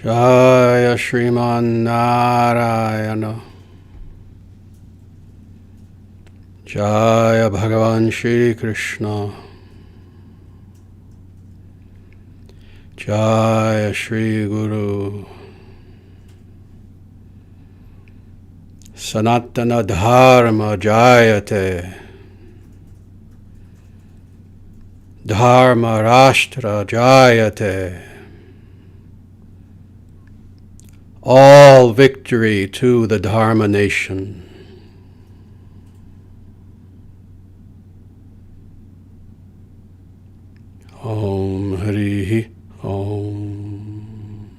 Jaya Shriman Narayana. Jaya Bhagavan Shri Krishna. Jaya Shri Guru. Sanatana Dharma Jayate. Dharma Rashtra Jayate. All victory to the Dharma nation. Om Hri Om.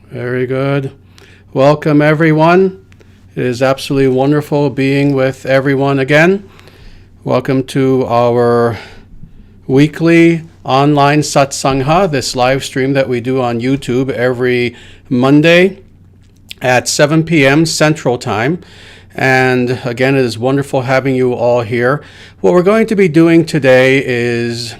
Very good. Welcome, everyone. It is absolutely wonderful being with everyone again. Welcome to our weekly online satsangha, this live stream that we do on YouTube every Monday at 7 p.m. Central Time. And again, it is wonderful having you all here. What we're going to be doing today is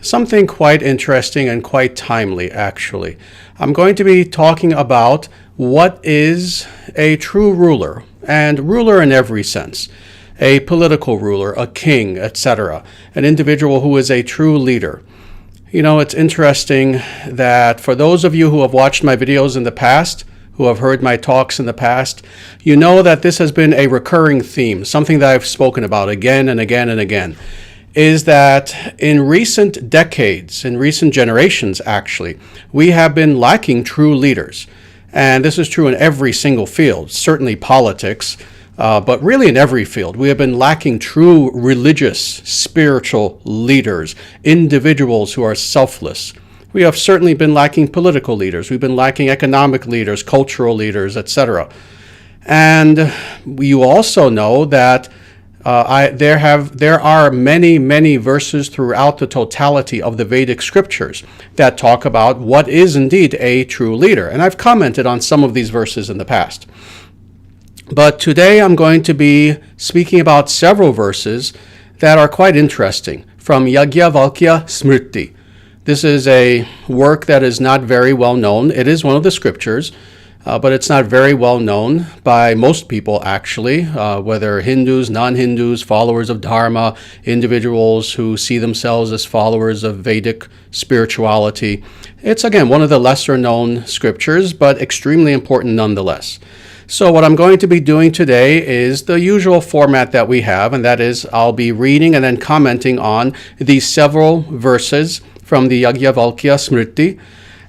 something quite interesting and quite timely, actually. I'm going to be talking about what is a true ruler, and ruler in every sense. A political ruler, a king, etc. An individual who is a true leader. You know, it's interesting that for those of you who have watched my videos in the past, who have heard my talks in the past, you know that this has been a recurring theme, something that I've spoken about again and again and again, is that in recent decades, in recent generations actually, we have been lacking true leaders. And this is true in every single field, certainly politics, but really in every field. We have been lacking true religious, spiritual leaders, individuals who are selfless. We have certainly been lacking political leaders. We've been lacking economic leaders, cultural leaders, etc. And you also know that there are many, many verses throughout the totality of the Vedic scriptures that talk about what is indeed a true leader. And I've commented on some of these verses in the past. But today I'm going to be speaking about several verses that are quite interesting from Yagyavalkya Smriti. This is a work that is not very well known. It is one of the scriptures, but it's not very well known by most people, actually, whether Hindus, non-Hindus, followers of Dharma, individuals who see themselves as followers of Vedic spirituality. It's, again, one of the lesser-known scriptures, but extremely important nonetheless. So what I'm going to be doing today is the usual format that we have, and that is I'll be reading and then commenting on these several verses from the Yagyavalkya Smriti.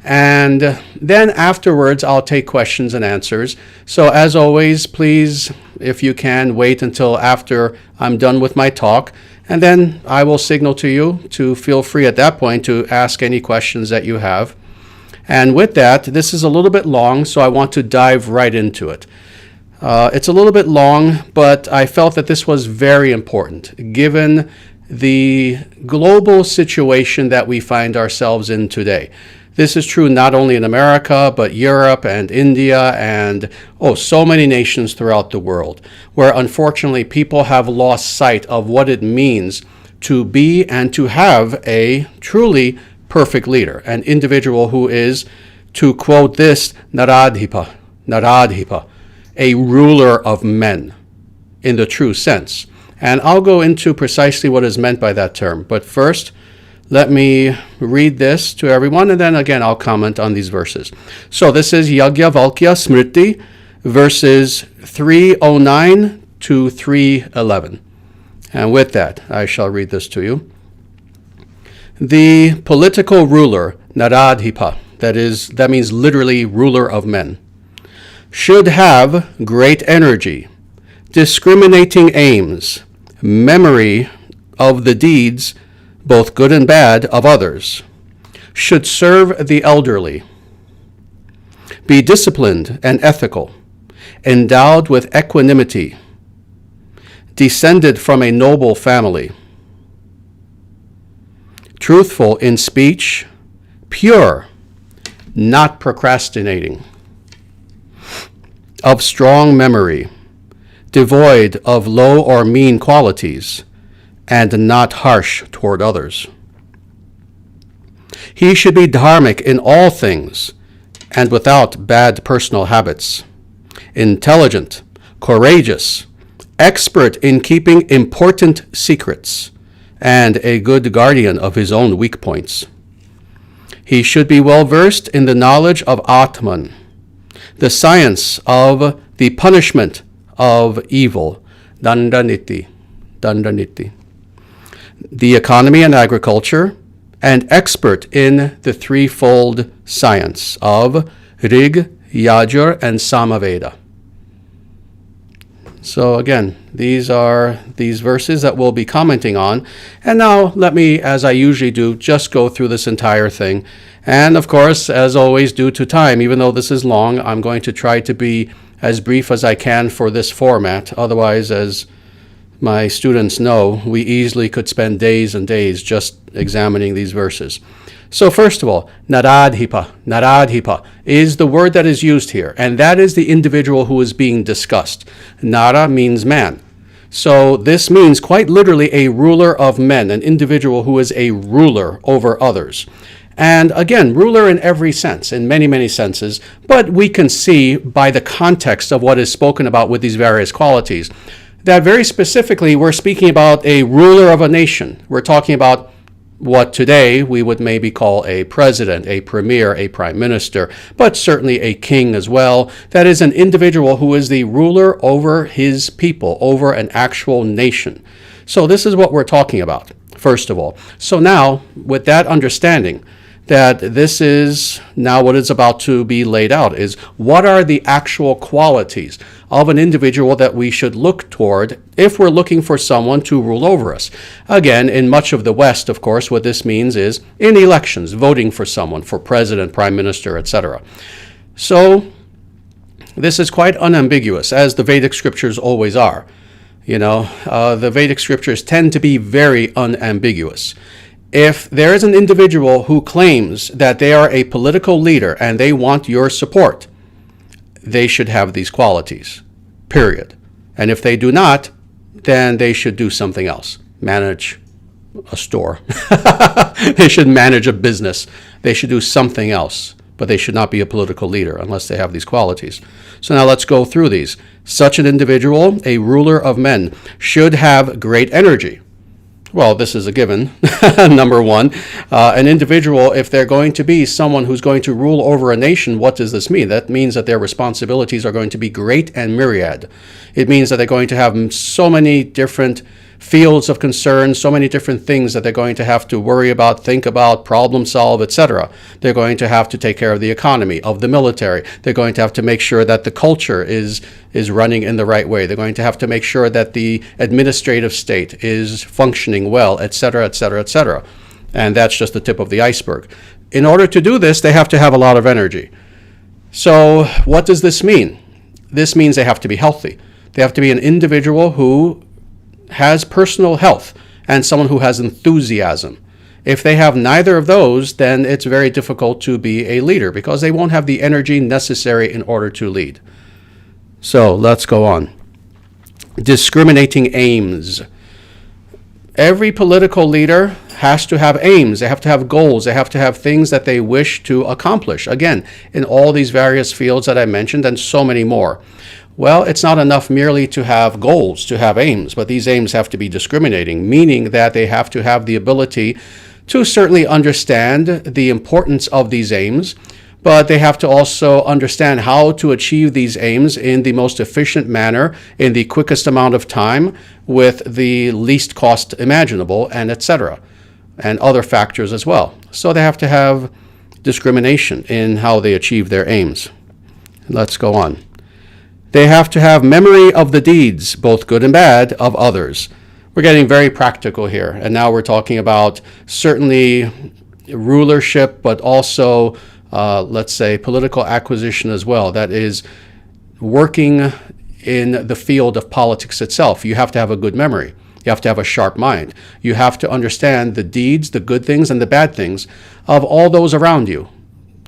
And then afterwards, I'll take questions and answers. So as always, please, if you can, wait until after I'm done with my talk. And then I will signal to you to feel free at that point to ask any questions that you have. And with that, this is a little bit long, so I want to dive right into it. It's a little bit long, but I felt that this was very important, given the global situation that we find ourselves in today. This is true not only in America, but Europe and India and, so many nations throughout the world, where unfortunately people have lost sight of what it means to be and to have a truly perfect leader, an individual who is, to quote this, naradhipa, a ruler of men in the true sense. And I'll go into precisely what is meant by that term. But first, let me read this to everyone, and then again I'll comment on these verses. So this is Yagyavalkya Smriti, verses 309 to 311. And with that, I shall read this to you. The political ruler, naradhipa, that means literally ruler of men, should have great energy, discriminating aims, memory of the deeds, both good and bad, of others, should serve the elderly, be disciplined and ethical, endowed with equanimity, descended from a noble family, truthful in speech, pure, not procrastinating, of strong memory, devoid of low or mean qualities, and not harsh toward others. He should be dharmic in all things and without bad personal habits, intelligent, courageous, expert in keeping important secrets, and a good guardian of his own weak points. He should be well versed in the knowledge of atman, the science of the punishment of evil, dandaniti, the economy and agriculture, and expert in the threefold science of Rig, Yajur, and Samaveda. So again, these are these verses that we'll be commenting on. And now let me, as I usually do, just go through this entire thing. And of course, as always, due to time, even though this is long, I'm going to try to be as brief as I can for this format. Otherwise, as my students know, we easily could spend days and days just examining these verses. So first of all, naradhipa is the word that is used here, and that is the individual who is being discussed. Nara means man. So this means quite literally a ruler of men, an individual who is a ruler over others. And again, ruler in every sense, in many, many senses, but we can see by the context of what is spoken about with these various qualities that very specifically we're speaking about a ruler of a nation. We're talking about what today we would maybe call a president, a premier, a prime minister, but certainly a king as well. That is an individual who is the ruler over his people, over an actual nation. So this is what we're talking about, first of all. So now, with that understanding, that this is now what is about to be laid out is what are the actual qualities of an individual that we should look toward if we're looking for someone to rule over us. Again, in much of the West, of course, what this means is in elections, voting for someone, for president, prime minister, etc. So this is quite unambiguous, as the Vedic scriptures always are. You know, the Vedic scriptures tend to be very unambiguous. If there is an individual who claims that they are a political leader and they want your support, they should have these qualities, period. And if they do not, then they should do something else. Manage a store. They should manage a business. They should do something else, but they should not be a political leader unless they have these qualities. So now let's go through these. Such an individual, a ruler of men, should have great energy. Well, this is a given, number one. An individual, if they're going to be someone who's going to rule over a nation, what does this mean? That means that their responsibilities are going to be great and myriad. It means that they're going to have so many different fields of concern, so many different things that they're going to have to worry about, think about, problem solve, etc. They're going to have to take care of the economy, of the military. They're going to have to make sure that the culture is running in the right way. They're going to have to make sure that the administrative state is functioning well, etc., etc., etc. And that's just the tip of the iceberg. In order to do this, they have to have a lot of energy. So what does this mean? This means they have to be healthy. They have to be an individual who has personal health and someone who has enthusiasm. If they have neither of those, then it's very difficult to be a leader because they won't have the energy necessary in order to lead. So let's go on. Discriminating aims. Every political leader has to have aims. They have to have goals. They have to have things that they wish to accomplish. Again, in all these various fields that I mentioned and so many more. Well, it's not enough merely to have goals, to have aims, but these aims have to be discriminating, meaning that they have to have the ability to certainly understand the importance of these aims, but they have to also understand how to achieve these aims in the most efficient manner, in the quickest amount of time, with the least cost imaginable, and etc., and other factors as well. So they have to have discrimination in how they achieve their aims. Let's go on. They have to have memory of the deeds, both good and bad, of others. We're getting very practical here, and now we're talking about certainly rulership, but also, let's say, political acquisition as well. That is working in the field of politics itself. You have to have a good memory. You have to have a sharp mind. You have to understand the deeds, the good things, and the bad things of all those around you.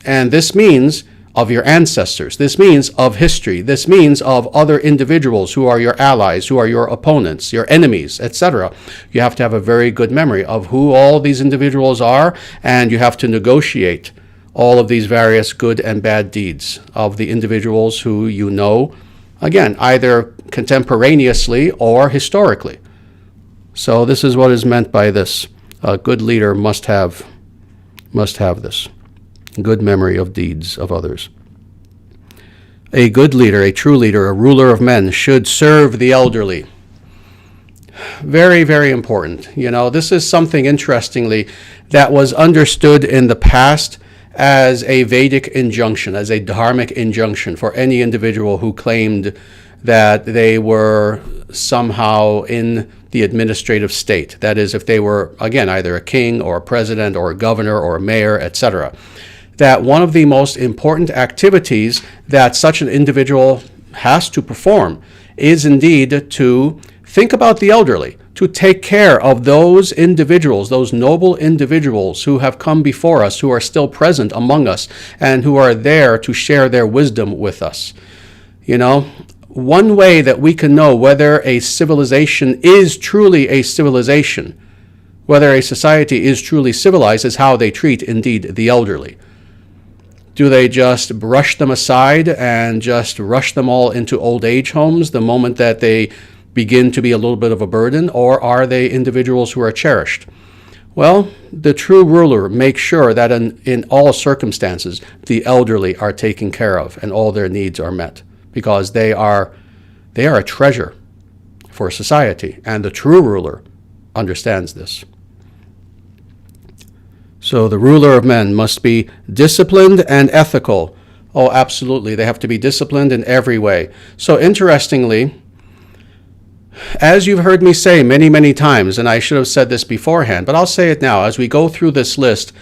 And this means of your ancestors. This means of history. This means of other individuals who are your allies, who are your opponents, your enemies, etc. You have to have a very good memory of who all these individuals are, and you have to negotiate all of these various good and bad deeds of the individuals who you know, again, either contemporaneously or historically. So this is what is meant by this. A good leader must have this. Good memory of deeds of others. A good leader, a true leader, a ruler of men should serve the elderly. Very, very important. You know, this is something, interestingly, that was understood in the past as a Vedic injunction, as a dharmic injunction for any individual who claimed that they were somehow in the administrative state. That is, if they were, again, either a king or a president or a governor or a mayor, etc. That one of the most important activities that such an individual has to perform is indeed to think about the elderly, to take care of those individuals, those noble individuals who have come before us, who are still present among us, and who are there to share their wisdom with us. You know, one way that we can know whether a civilization is truly a civilization, whether a society is truly civilized, is how they treat, indeed, the elderly. Do they just brush them aside and just rush them all into old age homes the moment that they begin to be a little bit of a burden, or are they individuals who are cherished? Well, the true ruler makes sure that in all circumstances, the elderly are taken care of and all their needs are met, because they are a treasure for society, and the true ruler understands this. So the ruler of men must be disciplined and ethical. Oh, absolutely. They have to be disciplined in every way. So interestingly, as you've heard me say many, many times, and I should have said this beforehand, but I'll say it now, as we go through this list,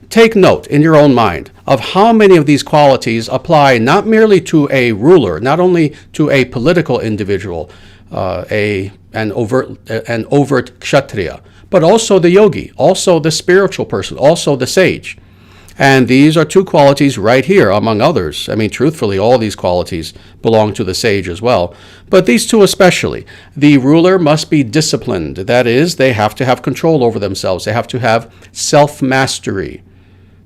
take note in your own mind of how many of these qualities apply not merely to a ruler, not only to a political individual, an overt kshatriya, but also the yogi, also the spiritual person, also the sage. And these are two qualities right here, among others. I mean, truthfully, all these qualities belong to the sage as well. But these two especially. The ruler must be disciplined. That is, they have to have control over themselves. They have to have self-mastery.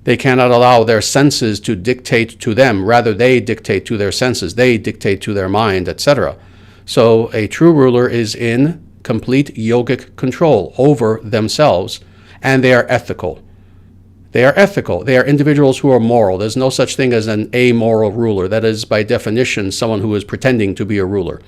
They cannot allow their senses to dictate to them. Rather, they dictate to their senses. They dictate to their mind, etc. So a true ruler is in complete yogic control over themselves, and they are ethical. They are ethical. They are individuals who are moral. There's no such thing as an amoral ruler. That is, by definition, someone who is pretending to be a ruler.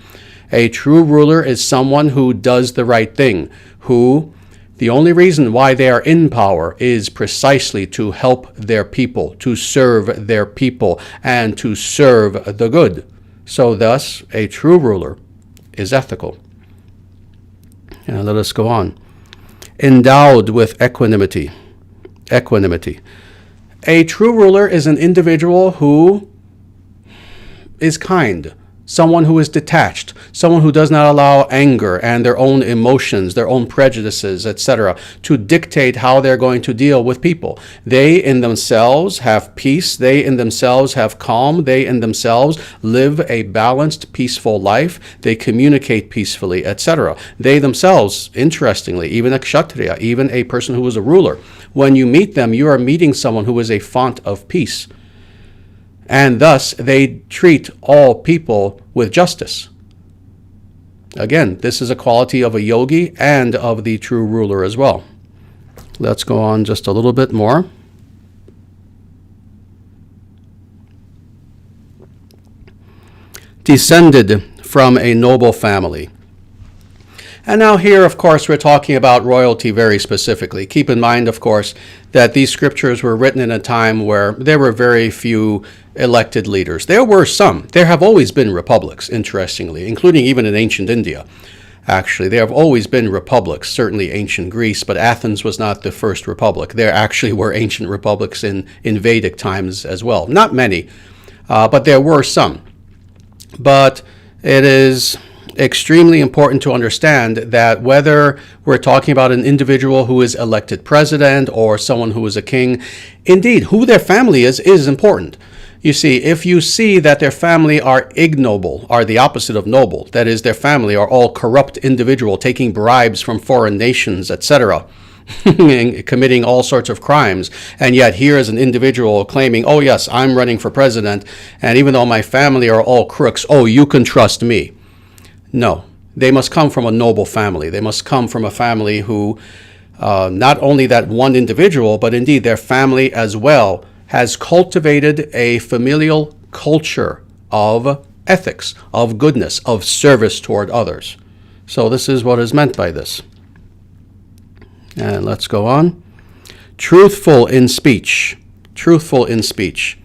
A true ruler is someone who does the right thing, who the only reason why they are in power is precisely to help their people, to serve their people, and to serve the good. So thus, a true ruler is ethical. And let us go on. Endowed with equanimity. Equanimity. A true ruler is an individual who is kind, someone who is detached, someone who does not allow anger and their own emotions, their own prejudices, etc., to dictate how they're going to deal with people. They in themselves have peace, they in themselves have calm, they in themselves live a balanced, peaceful life, they communicate peacefully, etc. They themselves, interestingly, even a kshatriya, even a person who is a ruler, when you meet them, you are meeting someone who is a font of peace. And thus, they treat all people with justice. Again, this is a quality of a yogi and of the true ruler as well. Let's go on just a little bit more. Descended from a noble family. And now here, of course, we're talking about royalty very specifically. Keep in mind, of course, that these scriptures were written in a time where there were very few elected leaders. There were some. There have always been republics, interestingly, including even in ancient India. Actually, there have always been republics, certainly ancient Greece, but Athens was not the first republic. There actually were ancient republics in Vedic times as well. Not many, but there were some. But it is extremely important to understand that whether we're talking about an individual who is elected president or someone who is a king, indeed, who their family is important. You see, if you see that their family are ignoble, are the opposite of noble, that is, their family are all corrupt individual, taking bribes from foreign nations, etc., committing all sorts of crimes, and yet here is an individual claiming, oh yes, I'm running for president, and even though my family are all crooks, oh, you can trust me. No, they must come from a noble family. They must come from a family who, not only that one individual, but indeed their family as well, has cultivated a familial culture of ethics, of goodness, of service toward others. So this is what is meant by this. And let's go on. Truthful in speech. Truthful in speech.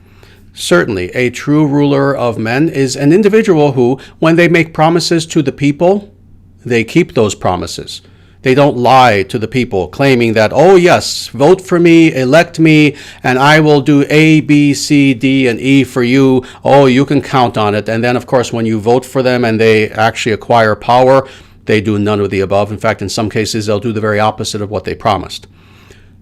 Certainly, a true ruler of men is an individual who, when they make promises to the people, they keep those promises. They don't lie to the people, claiming that, oh yes, vote for me, elect me, and I will do A, B, C, D, and E for you. Oh, you can count on it. And then, of course, when you vote for them and they actually acquire power, they do none of the above. In fact, in some cases, they'll do the very opposite of what they promised.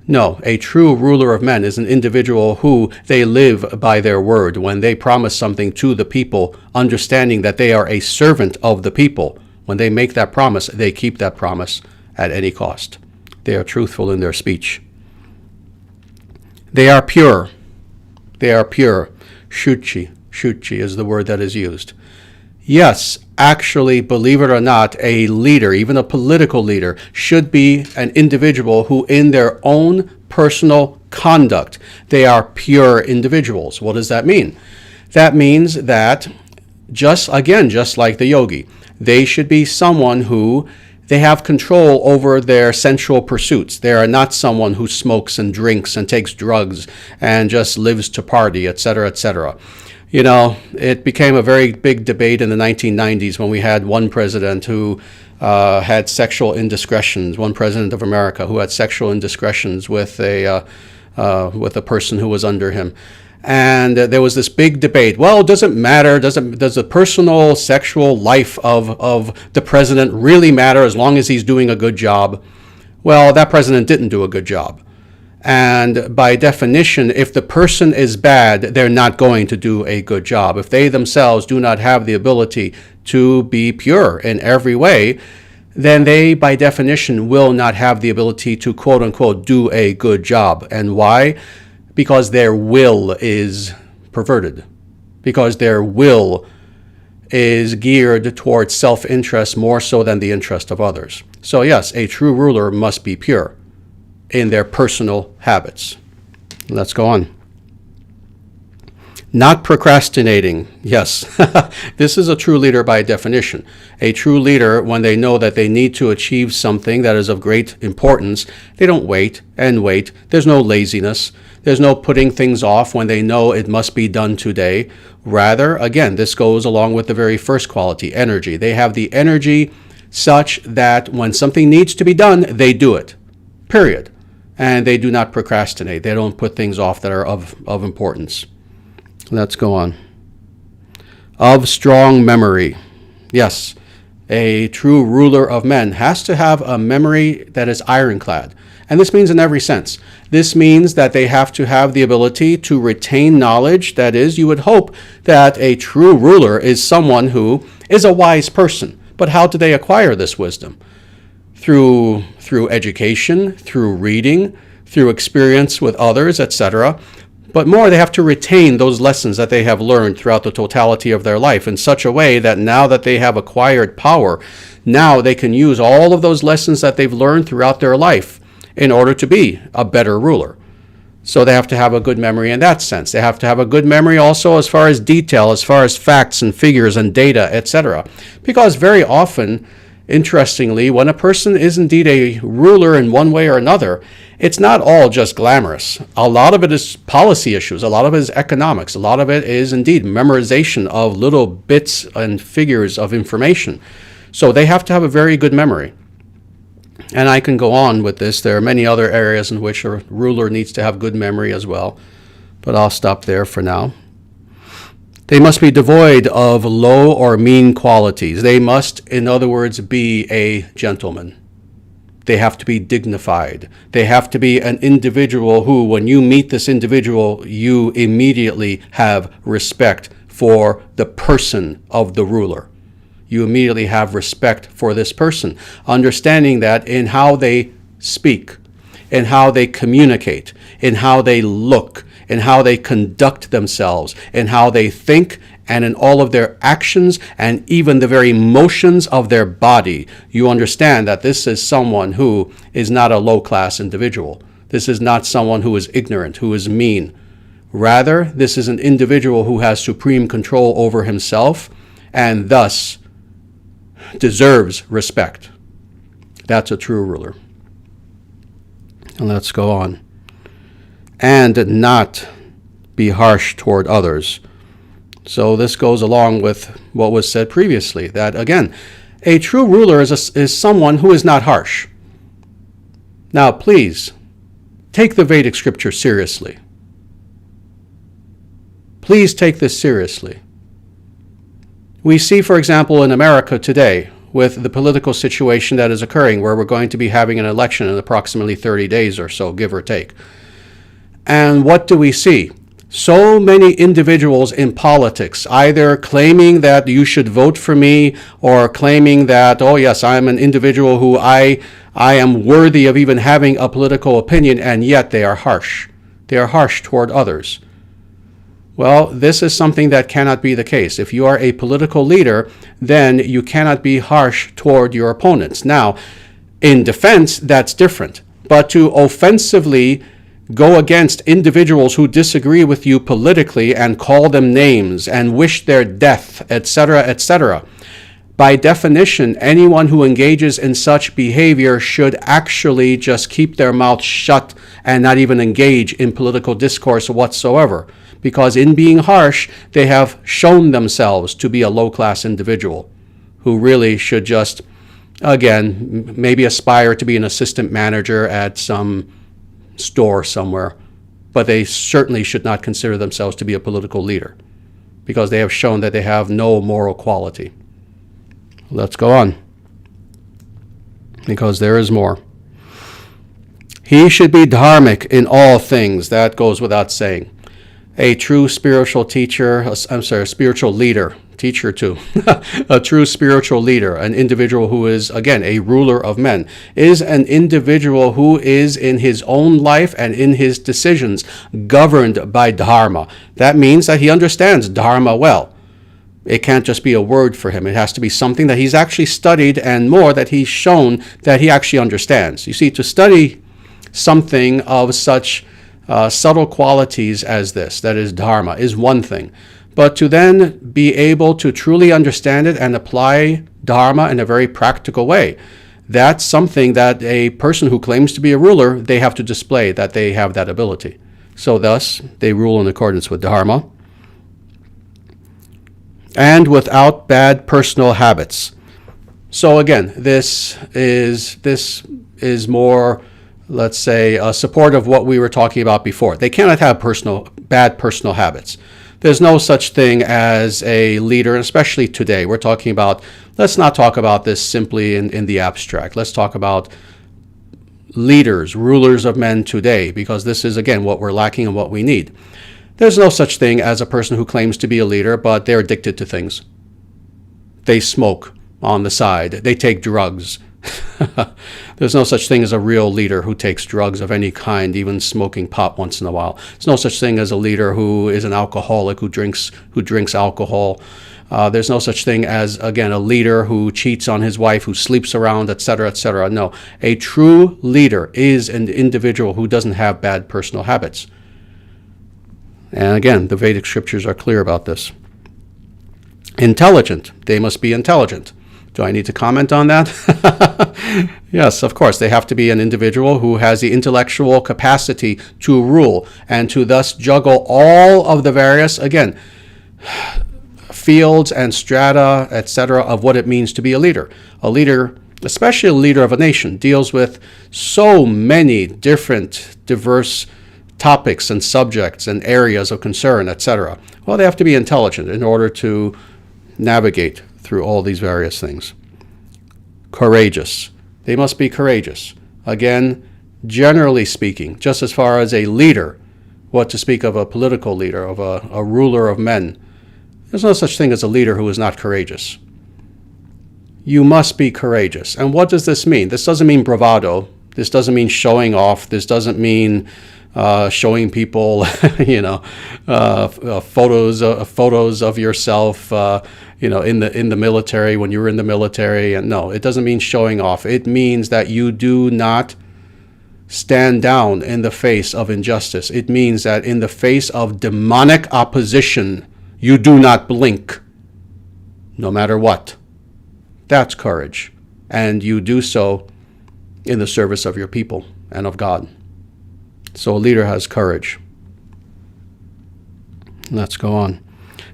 No, a true ruler of men is an individual who they live by their word. When they promise something to the people, understanding that they are a servant of the people, when they make that promise, they keep that promise at any cost. They are truthful in their speech. They are pure. They are pure. Shuchi. Shuchi is the word that is used. Yes, actually, believe it or not, a leader, even a political leader, should be an individual who in their own personal conduct, they are pure individuals. What does that mean? That means that, just like the yogi, they should be someone who they have control over their sensual pursuits. They are not someone who smokes and drinks and takes drugs and just lives to party, etc., etc. You know, it became a very big debate in the 1990s when we had one president who had sexual indiscretions, one president of America who had sexual indiscretions with a person who was under him. And there was this big debate. Well, does it matter? Does the personal sexual life of the president really matter as long as he's doing a good job? Well, that president didn't do a good job. And by definition, if the person is bad, they're not going to do a good job. If they themselves do not have the ability to be pure in every way, then they, by definition, will not have the ability to, quote unquote, do a good job. And why? Because their will is perverted, because their will is geared towards self-interest more so than the interest of others. So yes, a true ruler must be pure in their personal habits. Let's go on. Not procrastinating. Yes, this is a true leader by definition. A true leader, when they know that they need to achieve something that is of great importance, they don't wait and wait. There's no laziness. There's no putting things off when they know it must be done today. Rather, again, this goes along with the very first quality, energy. They have the energy such that when something needs to be done, they do it, period. And they do not procrastinate. They don't put things off that are of importance. Let's go on. Of strong memory. Yes, a true ruler of men has to have a memory that is ironclad. And this means in every sense. This means that they have to have the ability to retain knowledge. That is, you would hope that a true ruler is someone who is a wise person. But how do they acquire this wisdom? Through education, through reading, through experience with others, etc. But more, they have to retain those lessons that they have learned throughout the totality of their life in such a way that now that they have acquired power, now they can use all of those lessons that they've learned throughout their life in order to be a better ruler. So they have to have a good memory in that sense. They have to have a good memory also as far as detail, as far as facts and figures and data, etc. Because very often, interestingly, when a person is indeed a ruler in one way or another, it's not all just glamorous. A lot of it is policy issues. A lot of it is economics. A lot of it is indeed memorization of little bits and figures of information. So they have to have a very good memory. And I can go on with this. There are many other areas in which a ruler needs to have good memory as well. But I'll stop there for now. They must be devoid of low or mean qualities. They must, in other words, be a gentleman. They have to be dignified. They have to be an individual who, when you meet this individual, you immediately have respect for the person of the ruler. You immediately have respect for this person, understanding that in how they speak, in how they communicate, in how they look, in how they conduct themselves, in how they think, and in all of their actions, and even the very motions of their body, you understand that this is someone who is not a low-class individual. This is not someone who is ignorant, who is mean. Rather, this is an individual who has supreme control over himself, and thus deserves respect. That's a true ruler. And let's go on. And not be harsh toward others. So this goes along with what was said previously, that again, a true ruler is someone who is not harsh. Now please, take the Vedic scripture seriously. Please take this seriously. We see, for example, in America today, with the political situation that is occurring, where we're going to be having an election in approximately 30 days or so, give or take. And what do we see? So many individuals in politics, either claiming that you should vote for me, or claiming that, oh yes, I'm an individual who I am worthy of even having a political opinion, and yet they are harsh. They are harsh toward others. Well, this is something that cannot be the case. If you are a political leader, then you cannot be harsh toward your opponents. Now, in defense, that's different. But to offensively go against individuals who disagree with you politically and call them names and wish their death, etc., etc., by definition, anyone who engages in such behavior should actually just keep their mouth shut and not even engage in political discourse whatsoever. Because in being harsh, they have shown themselves to be a low-class individual who really should just, again, maybe aspire to be an assistant manager at some store somewhere, but they certainly should not consider themselves to be a political leader, because they have shown that they have no moral quality. Let's go on, because there is more. He should be dharmic in all things. That goes without saying. A true spiritual teacher, spiritual leader, teacher too, a true spiritual leader, an individual who is, again, a ruler of men, is an individual who is in his own life and in his decisions governed by dharma. That means that he understands dharma well. It can't just be a word for him. It has to be something that he's actually studied, and more, that he's shown that he actually understands. You see, to study something of such subtle qualities as this, that is dharma, is one thing. But to then be able to truly understand it and apply dharma in a very practical way, that's something that a person who claims to be a ruler, they have to display that they have that ability. So thus, they rule in accordance with dharma. And without bad personal habits. So again, this is more, let's say, a support of what we were talking about before. They cannot have bad personal habits. There's no such thing as a leader, especially today. We're talking about, let's not talk about this simply in the abstract. Let's talk about leaders, rulers of men today, because this is, again, what we're lacking and what we need. There's no such thing as a person who claims to be a leader, but they're addicted to things. They smoke on the side. They take drugs. There's no such thing as a real leader who takes drugs of any kind, even smoking pot once in a while. There's no such thing as a leader who is an alcoholic, who drinks alcohol. There's no such thing as, again, a leader who cheats on his wife, who sleeps around, etc., etc. No, a true leader is an individual who doesn't have bad personal habits. And again, the Vedic scriptures are clear about this. Intelligent. They must be intelligent. Do I need to comment on that? Yes, of course. They have to be an individual who has the intellectual capacity to rule and to thus juggle all of the various, again, fields and strata, etc., of what it means to be a leader. A leader, especially a leader of a nation, deals with so many different, diverse topics and subjects and areas of concern, etc. Well, they have to be intelligent in order to navigate through all these various things. Courageous. They must be courageous. Again, generally speaking, just as far as a leader, what to speak of a political leader, of a ruler of men, there's no such thing as a leader who is not courageous. You must be courageous. And what does this mean? This doesn't mean bravado. This doesn't mean showing off. This doesn't mean showing people, photos of yourself, in the military when you were in the military. And no, it doesn't mean showing off. It means that you do not stand down in the face of injustice. It means that in the face of demonic opposition, you do not blink, no matter what. That's courage. And you do so in the service of your people and of God. So a leader has courage. Let's go on.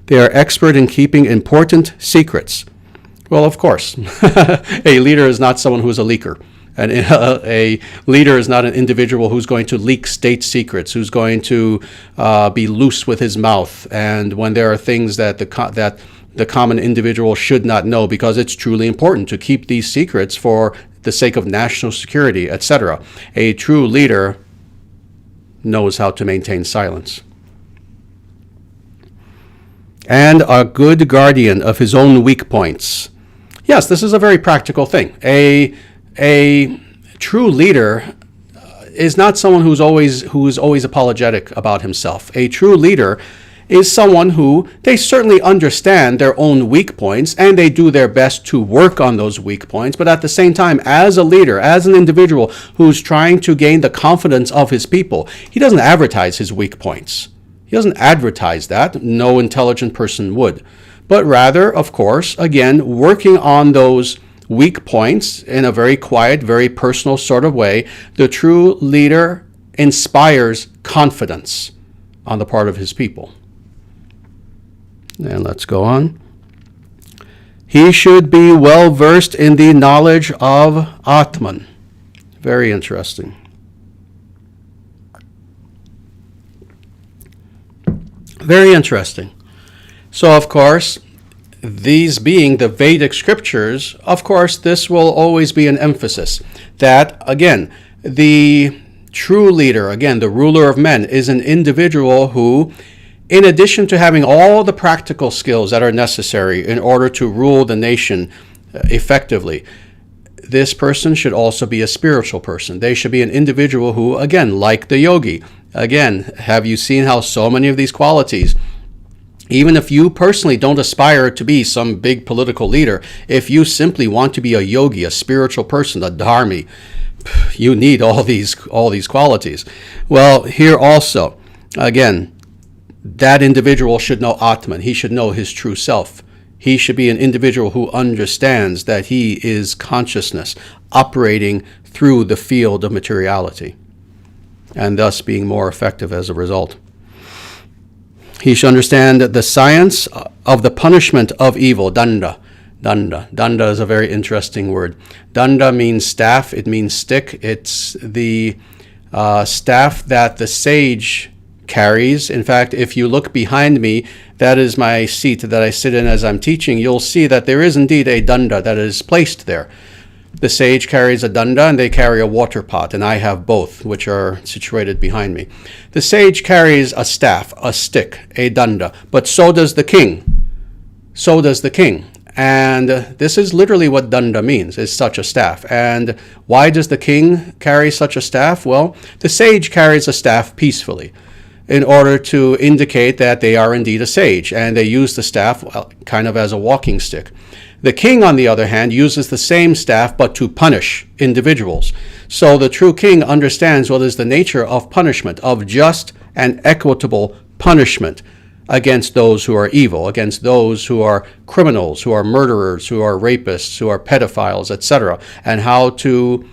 They are expert in keeping important secrets. Well, of course. A leader is not someone who is a leaker. And a leader is not an individual who's going to leak state secrets, who's going to be loose with his mouth. And when there are things that the common individual should not know, because it's truly important to keep these secrets for the sake of national security, etc. A true leader knows how to maintain silence. And a good guardian of his own weak points. Yes, this is a very practical thing. A true leader is not someone who's always apologetic about himself. A true leader is someone who, they certainly understand their own weak points and they do their best to work on those weak points, but at the same time, as a leader, as an individual who's trying to gain the confidence of his people, he doesn't advertise his weak points. He doesn't advertise that. No intelligent person would. But rather, of course, again, working on those weak points in a very quiet, very personal sort of way, the true leader inspires confidence on the part of his people. And let's go on. He should be well versed in the knowledge of atman. Very interesting. Very interesting. So, of course, these being the Vedic scriptures, of course, this will always be an emphasis that, again, the true leader, again, the ruler of men, is an individual who, in addition to having all the practical skills that are necessary in order to rule the nation effectively, this person should also be a spiritual person. They should be an individual who, again, like the yogi, again, have you seen how so many of these qualities, even if you personally don't aspire to be some big political leader, if you simply want to be a yogi, a spiritual person, a dharmi, you need all these qualities. Well, here also, again, that individual should know atman. He should know his true self. He should be an individual who understands that he is consciousness operating through the field of materiality, and thus being more effective as a result. He should understand the science of the punishment of evil, danda. Danda is a very interesting word. Danda means staff, it means stick. It's the staff that the sage carries. In fact, if you look behind me, that is my seat that I sit in as I'm teaching. You'll see that there is indeed a danda that is placed there. The sage carries a danda and they carry a water pot, and I have both, which are situated behind me. The sage carries a staff, a stick, a danda, but so does the king. So does the king. And this is literally what danda means, is such a staff. And why does the king carry such a staff? Well, the sage carries a staff peacefully in order to indicate that they are indeed a sage, and they use the staff kind of as a walking stick. The king, on the other hand, uses the same staff but to punish individuals. So the true king understands what is the nature of punishment, of just and equitable punishment against those who are evil, against those who are criminals, who are murderers, who are rapists, who are pedophiles, etc., and how to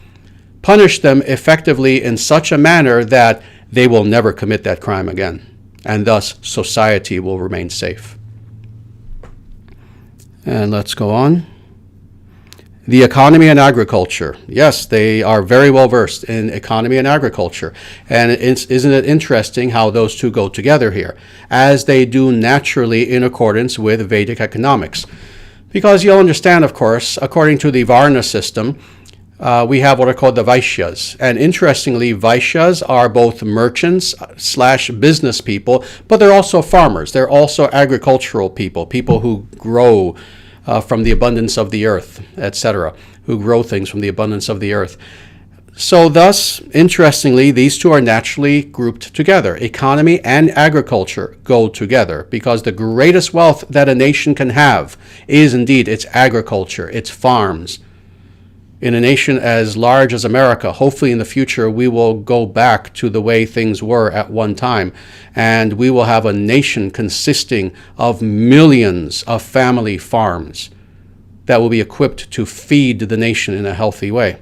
punish them effectively in such a manner that they will never commit that crime again, and thus society will remain safe. And let's go on. The economy and agriculture. Yes, they are very well versed in economy and agriculture. And isn't it interesting how those two go together here, as they do naturally in accordance with Vedic economics? Because you'll understand, of course, according to the Varna system, we have what are called the Vaishyas. And interestingly, Vaishyas are both merchants / business people, but they're also farmers. They're also agricultural people, people who grow from the abundance of the earth, etc., who grow things from the abundance of the earth. So thus, interestingly, these two are naturally grouped together. Economy and agriculture go together because the greatest wealth that a nation can have is indeed its agriculture, its farms. In a nation as large as America, hopefully in the future we will go back to the way things were at one time, and we will have a nation consisting of millions of family farms that will be equipped to feed the nation in a healthy way.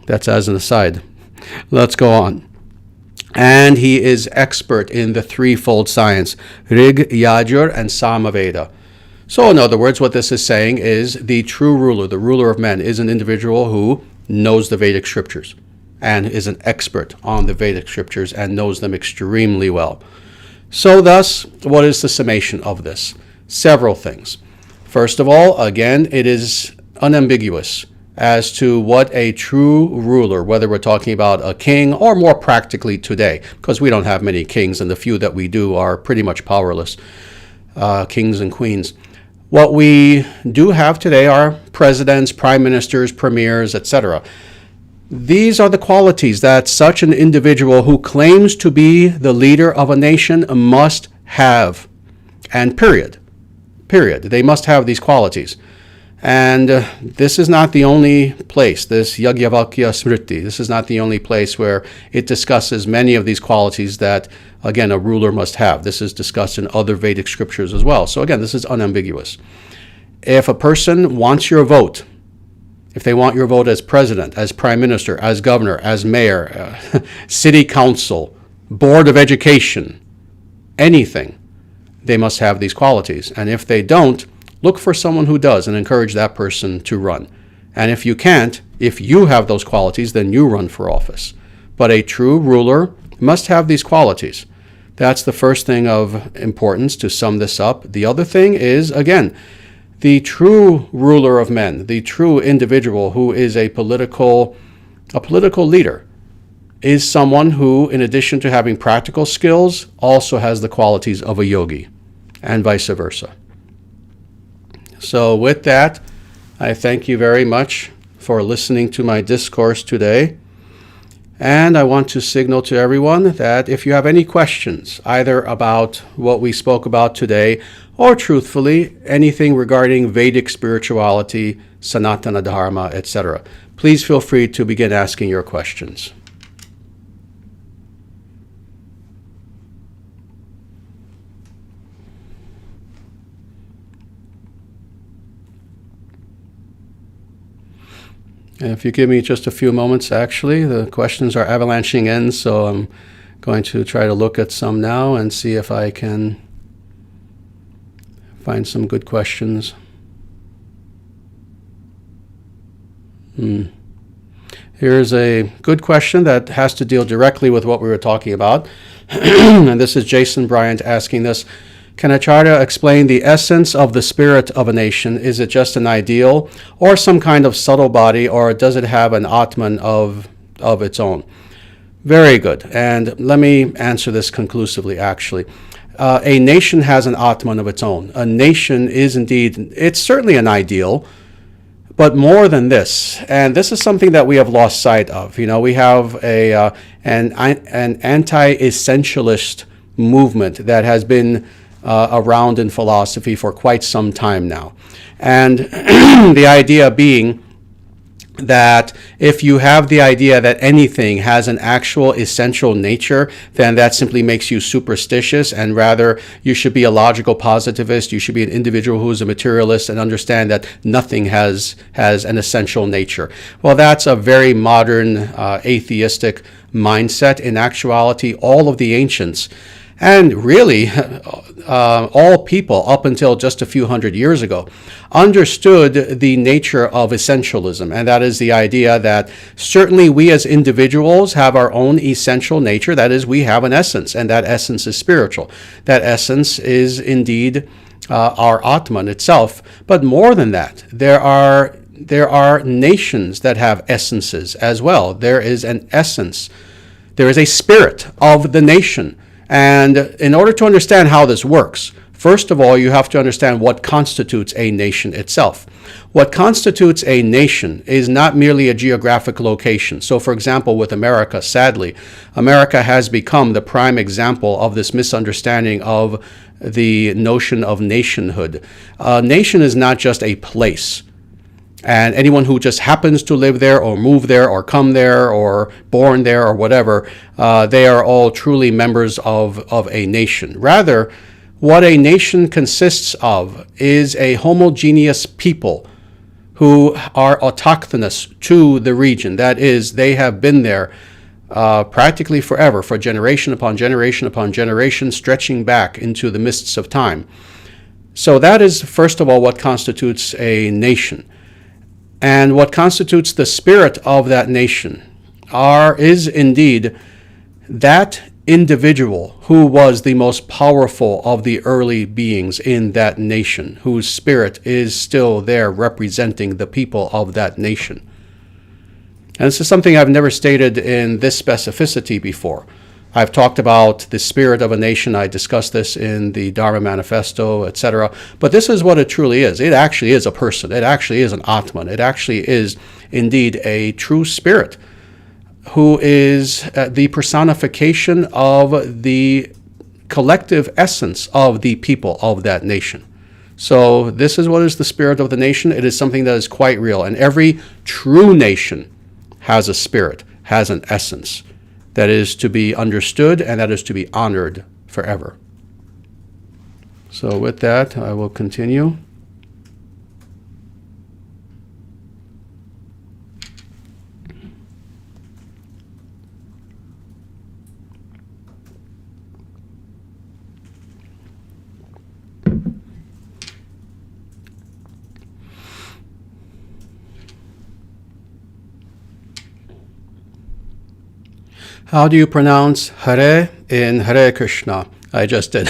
That's as an aside. Let's go on. And he is expert in the threefold science, Rig, Yajur, and Samaveda. So in other words, what this is saying is the true ruler, the ruler of men, is an individual who knows the Vedic scriptures and is an expert on the Vedic scriptures and knows them extremely well. So thus, what is the summation of this? Several things. First of all, again, it is unambiguous as to what a true ruler, whether we're talking about a king or more practically today, because we don't have many kings and the few that we do are pretty much powerless, kings and queens. What we do have today are presidents, prime ministers, premiers, etc. These are the qualities that such an individual who claims to be the leader of a nation must have, and period. They must have these qualities. And this is not the only place, this Yagyavalkya Smriti, this is not the only place where it discusses many of these qualities that, again, a ruler must have. This is discussed in other Vedic scriptures as well. So again, this is unambiguous. If a person wants your vote, if they want your vote as president, as prime minister, as governor, as mayor, city council, board of education, anything, they must have these qualities. And if they don't, look for someone who does and encourage that person to run. And if you can't, if you have those qualities, then you run for office. But a true ruler must have these qualities. That's the first thing of importance to sum this up. The other thing is, again, the true ruler of men, the true individual who is a political leader, is someone who, in addition to having practical skills, also has the qualities of a yogi, and vice versa. So with that, I thank you very much for listening to my discourse today. And I want to signal to everyone that if you have any questions, either about what we spoke about today, or truthfully, anything regarding Vedic spirituality, Sanatana Dharma, etc., please feel free to begin asking your questions. And if you give me just a few moments, actually, the questions are avalanching in, so I'm going to try to look at some now and see if I can find some good questions. Here's a good question that has to deal directly with what we were talking about. And this is Jason Bryant asking this. Can Acharya explain the essence of the spirit of a nation? Is it just an ideal or some kind of subtle body, or does it have an atman of its own? Very good. And let me answer this conclusively, actually. A nation has an atman of its own. A nation is indeed, it's certainly an ideal, but more than this, and this is something that we have lost sight of. You know, we have an anti-essentialist movement that has been around in philosophy for quite some time now. And the idea being that if you have the idea that anything has an actual essential nature, then that simply makes you superstitious, and rather you should be a logical positivist, you should be an individual who is a materialist and understand that nothing has an essential nature. Well, that's a very modern atheistic mindset. In actuality, all of the ancients, and really all people up until just a few hundred years ago, understood the nature of essentialism, and that is the idea that certainly we as individuals have our own essential nature, that is, we have an essence, and that essence is spiritual. That essence is indeed our atman itself, but more than that, there are there are nations that have essences as well. There is an essence. There is a spirit of the nation. And in order to understand how this works, first of all, you have to understand what constitutes a nation itself. What constitutes a nation is not merely a geographic location. So, for example, with America, sadly, America has become the prime example of this misunderstanding of the notion of nationhood. A nation is not just a place. And anyone who just happens to live there or move there or come there or born there or whatever, they are all truly members of a nation. Rather, what a nation consists of is a homogeneous people who are autochthonous to the region. That is, they have been there practically forever, for generation upon generation upon generation, stretching back into the mists of time. So that is, first of all, what constitutes a nation. And what constitutes the spirit of that nation is indeed that individual who was the most powerful of the early beings in that nation, whose spirit is still there representing the people of that nation. And this is something I've never stated in this specificity before. I've talked about the spirit of a nation. I discussed this in the Dharma Manifesto, etc. But this is what it truly is. It actually is a person. It actually is an atman. It actually is indeed a true spirit who is the personification of the collective essence of the people of that nation. So this is what is the spirit of the nation. It is something that is quite real. And every true nation has a spirit, has an essence that is to be understood and that is to be honored forever. So with that, I will continue. How do you pronounce Hare in Hare Krishna? I just did.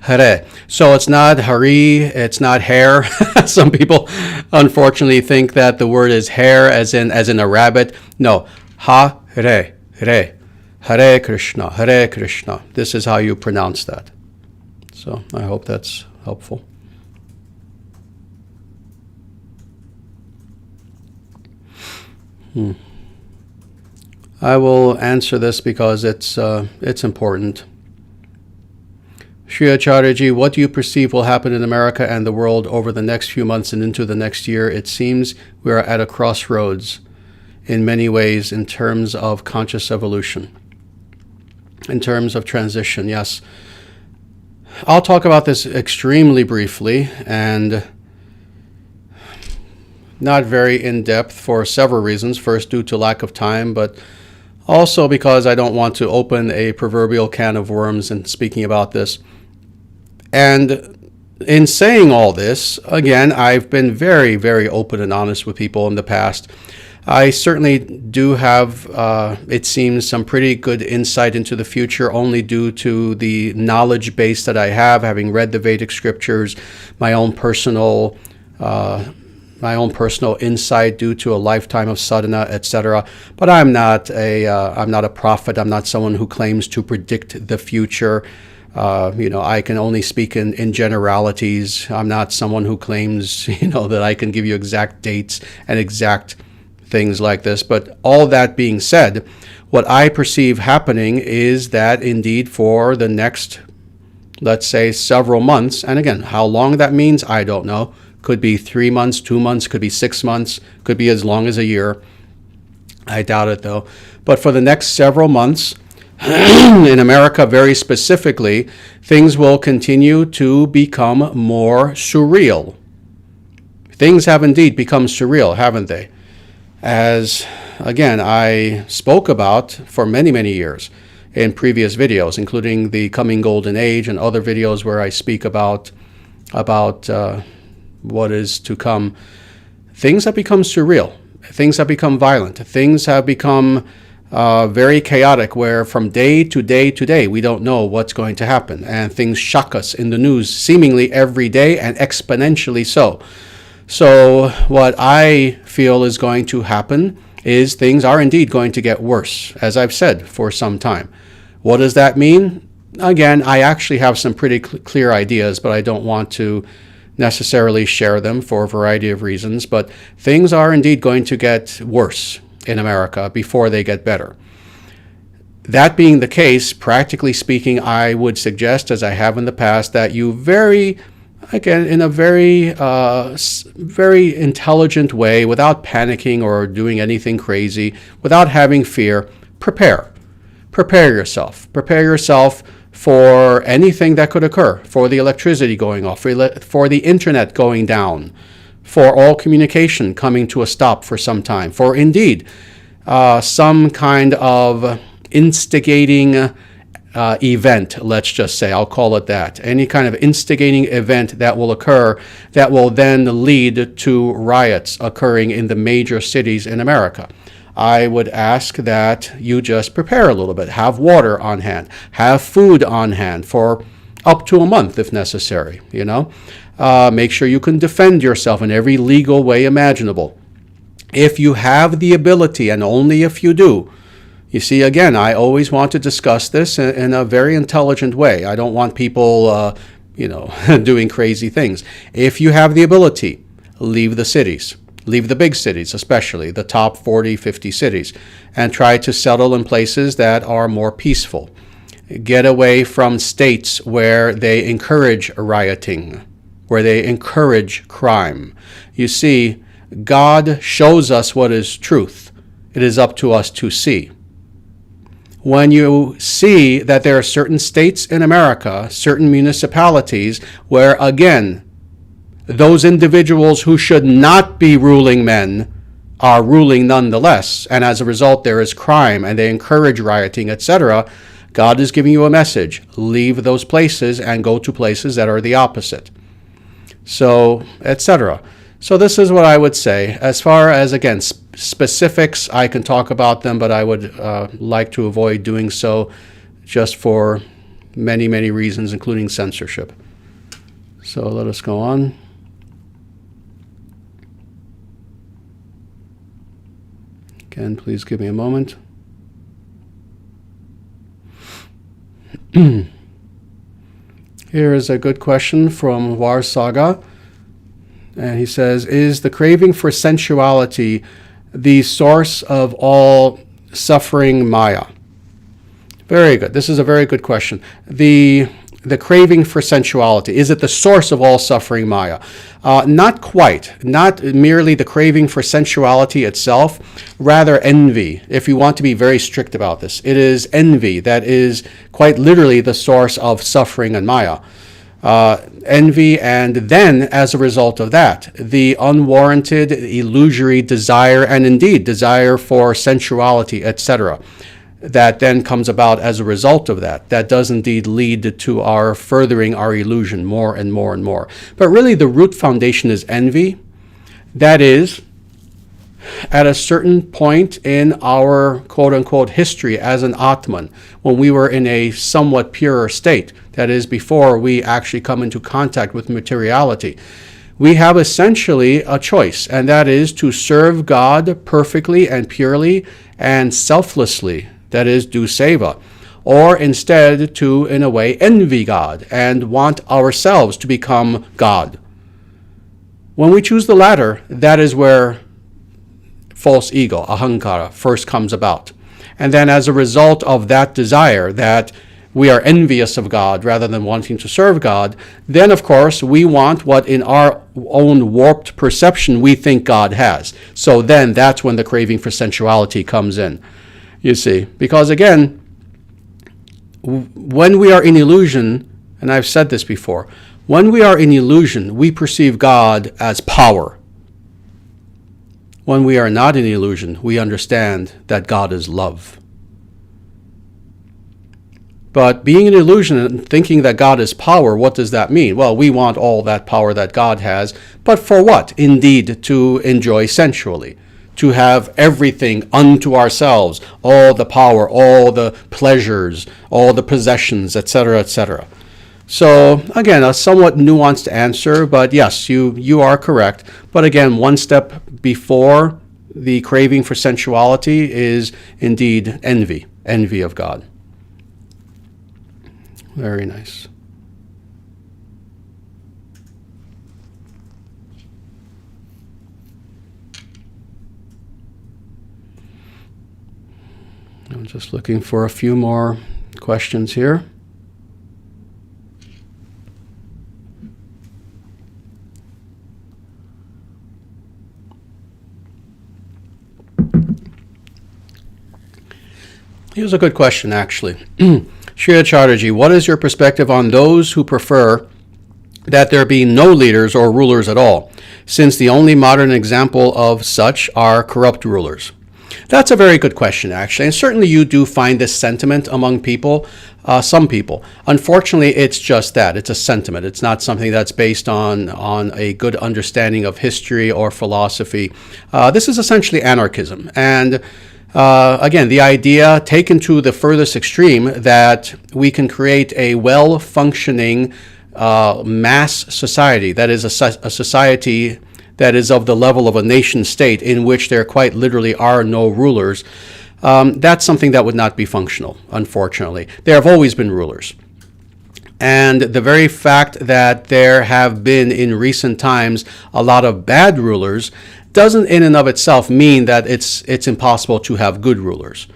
Hare. So it's not Hari, it's not hair. Some people unfortunately think that the word is hair as in a rabbit. No. Hare. Hare Krishna. Hare Krishna. This is how you pronounce that. So I hope that's helpful. I will answer this because it's important. Sri Acharyaji, what do you perceive will happen in America and the world over the next few months and into the next year? It seems we are at a crossroads in many ways in terms of conscious evolution, in terms of transition, yes. I'll talk about this extremely briefly and not very in-depth for several reasons. First, due to lack of time, but also because I don't want to open a proverbial can of worms in speaking about this. And in saying all this, again, I've been very, very open and honest with people in the past. I certainly do have, it seems, some pretty good insight into the future, only due to the knowledge base that I have, having read the Vedic scriptures, my own personal insight due to a lifetime of sadhana, etc. But I'm not a prophet. I'm not someone who claims to predict the future. I can only speak in generalities. I'm not someone who claims, that I can give you exact dates and exact things like this. But all that being said, what I perceive happening is that indeed for the next, let's say, several months, and again, how long that means, I don't know. Could be 3 months, 2 months, could be 6 months, could be as long as a year. I doubt it though. But for the next several months, in America very specifically, things will continue to become more surreal. Things have indeed become surreal, haven't they? As, again, I spoke about for many, many years in previous videos, including the Coming Golden Age and other videos where I speak about what is to come. Things have become surreal. Things have become violent. Things have become very chaotic, where from day to day to day, we don't know what's going to happen. And things shock us in the news seemingly every day and exponentially so. So what I feel is going to happen is things are indeed going to get worse, as I've said, for some time. What does that mean? Again, I actually have some pretty clear ideas, but I don't want to necessarily share them for a variety of reasons. But things are indeed going to get worse in America before they get better. That being the case, practically speaking, I would suggest, as I have in the past, that you again, in a very intelligent way, without panicking or doing anything crazy, without having fear, prepare. Prepare yourself. Prepare yourself for anything that could occur, for the electricity going off, for the internet going down, for all communication coming to a stop for some time, for indeed some kind of instigating event, let's just say, I'll call it that. Any kind of instigating event that will occur that will then lead to riots occurring in the major cities in America. I would ask that you just prepare a little bit. Have water on hand. Have food on hand for up to a month if necessary, Make sure you can defend yourself in every legal way imaginable. If you have the ability, and only if you do. You see, again, I always want to discuss this in a very intelligent way. I don't want people, doing crazy things. If you have the ability, leave the cities. Leave the big cities, especially the top 40, 50 cities, and try to settle in places that are more peaceful. Get away from states where they encourage rioting, where they encourage crime. You see, God shows us what is truth. It is up to us to see. When you see that there are certain states in America, certain municipalities, where, again, those individuals who should not be ruling men are ruling nonetheless, and as a result there is crime and they encourage rioting, etc., God is giving you a message. Leave those places and go to places that are the opposite. So, etc. So this is what I would say. As far as, again, specifics, I can talk about them, but I would like to avoid doing so just for many, many reasons, including censorship. So let us go on. Again, please give me a moment. Here is a good question from Varsaga. And he says, is the craving for sensuality the source of all suffering Maya? Very good. This is a very good question. The craving for sensuality, is it the source of all suffering Maya? Not quite. Not merely the craving for sensuality itself, rather envy, if you want to be very strict about this. It is envy that is quite literally the source of suffering in Maya. Envy, and then, as a result of that, the unwarranted, illusory desire, and indeed desire for sensuality, etc., that then comes about as a result of that. That does indeed lead to our furthering our illusion more and more and more. But really the root foundation is envy. That is, at a certain point in our quote-unquote history as an atman, when we were in a somewhat purer state, that is, before we actually come into contact with materiality, we have essentially a choice, and that is to serve God perfectly and purely and selflessly, that is, do seva, or instead to, in a way, envy God and want ourselves to become God. When we choose the latter, that is where false ego, ahankara, first comes about. And then as a result of that desire, that we are envious of God rather than wanting to serve God, then of course we want what in our own warped perception we think God has. So then that's when the craving for sensuality comes in, you see. Because again, when we are in illusion, and I've said this before, when we are in illusion, we perceive God as power. When we are not in illusion, we understand that God is love. But being in illusion and thinking that God is power, what does that mean? Well, we want all that power that God has, but for what? Indeed, to enjoy sensually, to have everything unto ourselves, all the power, all the pleasures, all the possessions, etc., etc. So again, a somewhat nuanced answer, but yes, you are correct. But again, one step before the craving for sensuality is indeed envy of God. Very nice. I'm just looking for a few more questions here. Here's a good question, actually. Sri Acharya, what is your perspective on those who prefer that there be no leaders or rulers at all, since the only modern example of such are corrupt rulers? That's a very good question, actually, and certainly you do find this sentiment among people, some people. Unfortunately, it's just that. It's a sentiment. It's not something that's based on a good understanding of history or philosophy. This is essentially anarchism, and again, the idea taken to the furthest extreme that we can create a well-functioning mass society, that is a society that is of the level of a nation state in which there quite literally are no rulers. That's something that would not be functional, unfortunately. There have always been rulers. And the very fact that there have been in recent times a lot of bad rulers doesn't in and of itself mean that it's impossible to have good rulers.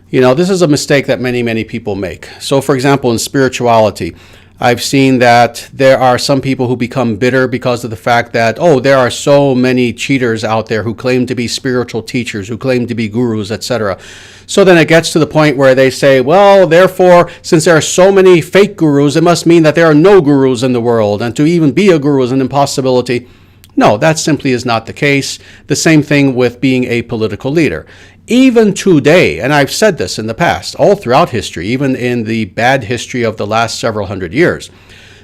You know, this is a mistake that many people make. So for example, in spirituality, I've seen that there are some people who become bitter because of the fact that, there are so many cheaters out there who claim to be spiritual teachers, who claim to be gurus, etc. So then it gets to the point where they say, well, therefore, since there are so many fake gurus, it must mean that there are no gurus in the world, and to even be a guru is an impossibility. No, that simply is not the case. The same thing with being a political leader. Even today, and I've said this in the past, all throughout history, even in the bad history of the last several hundred years,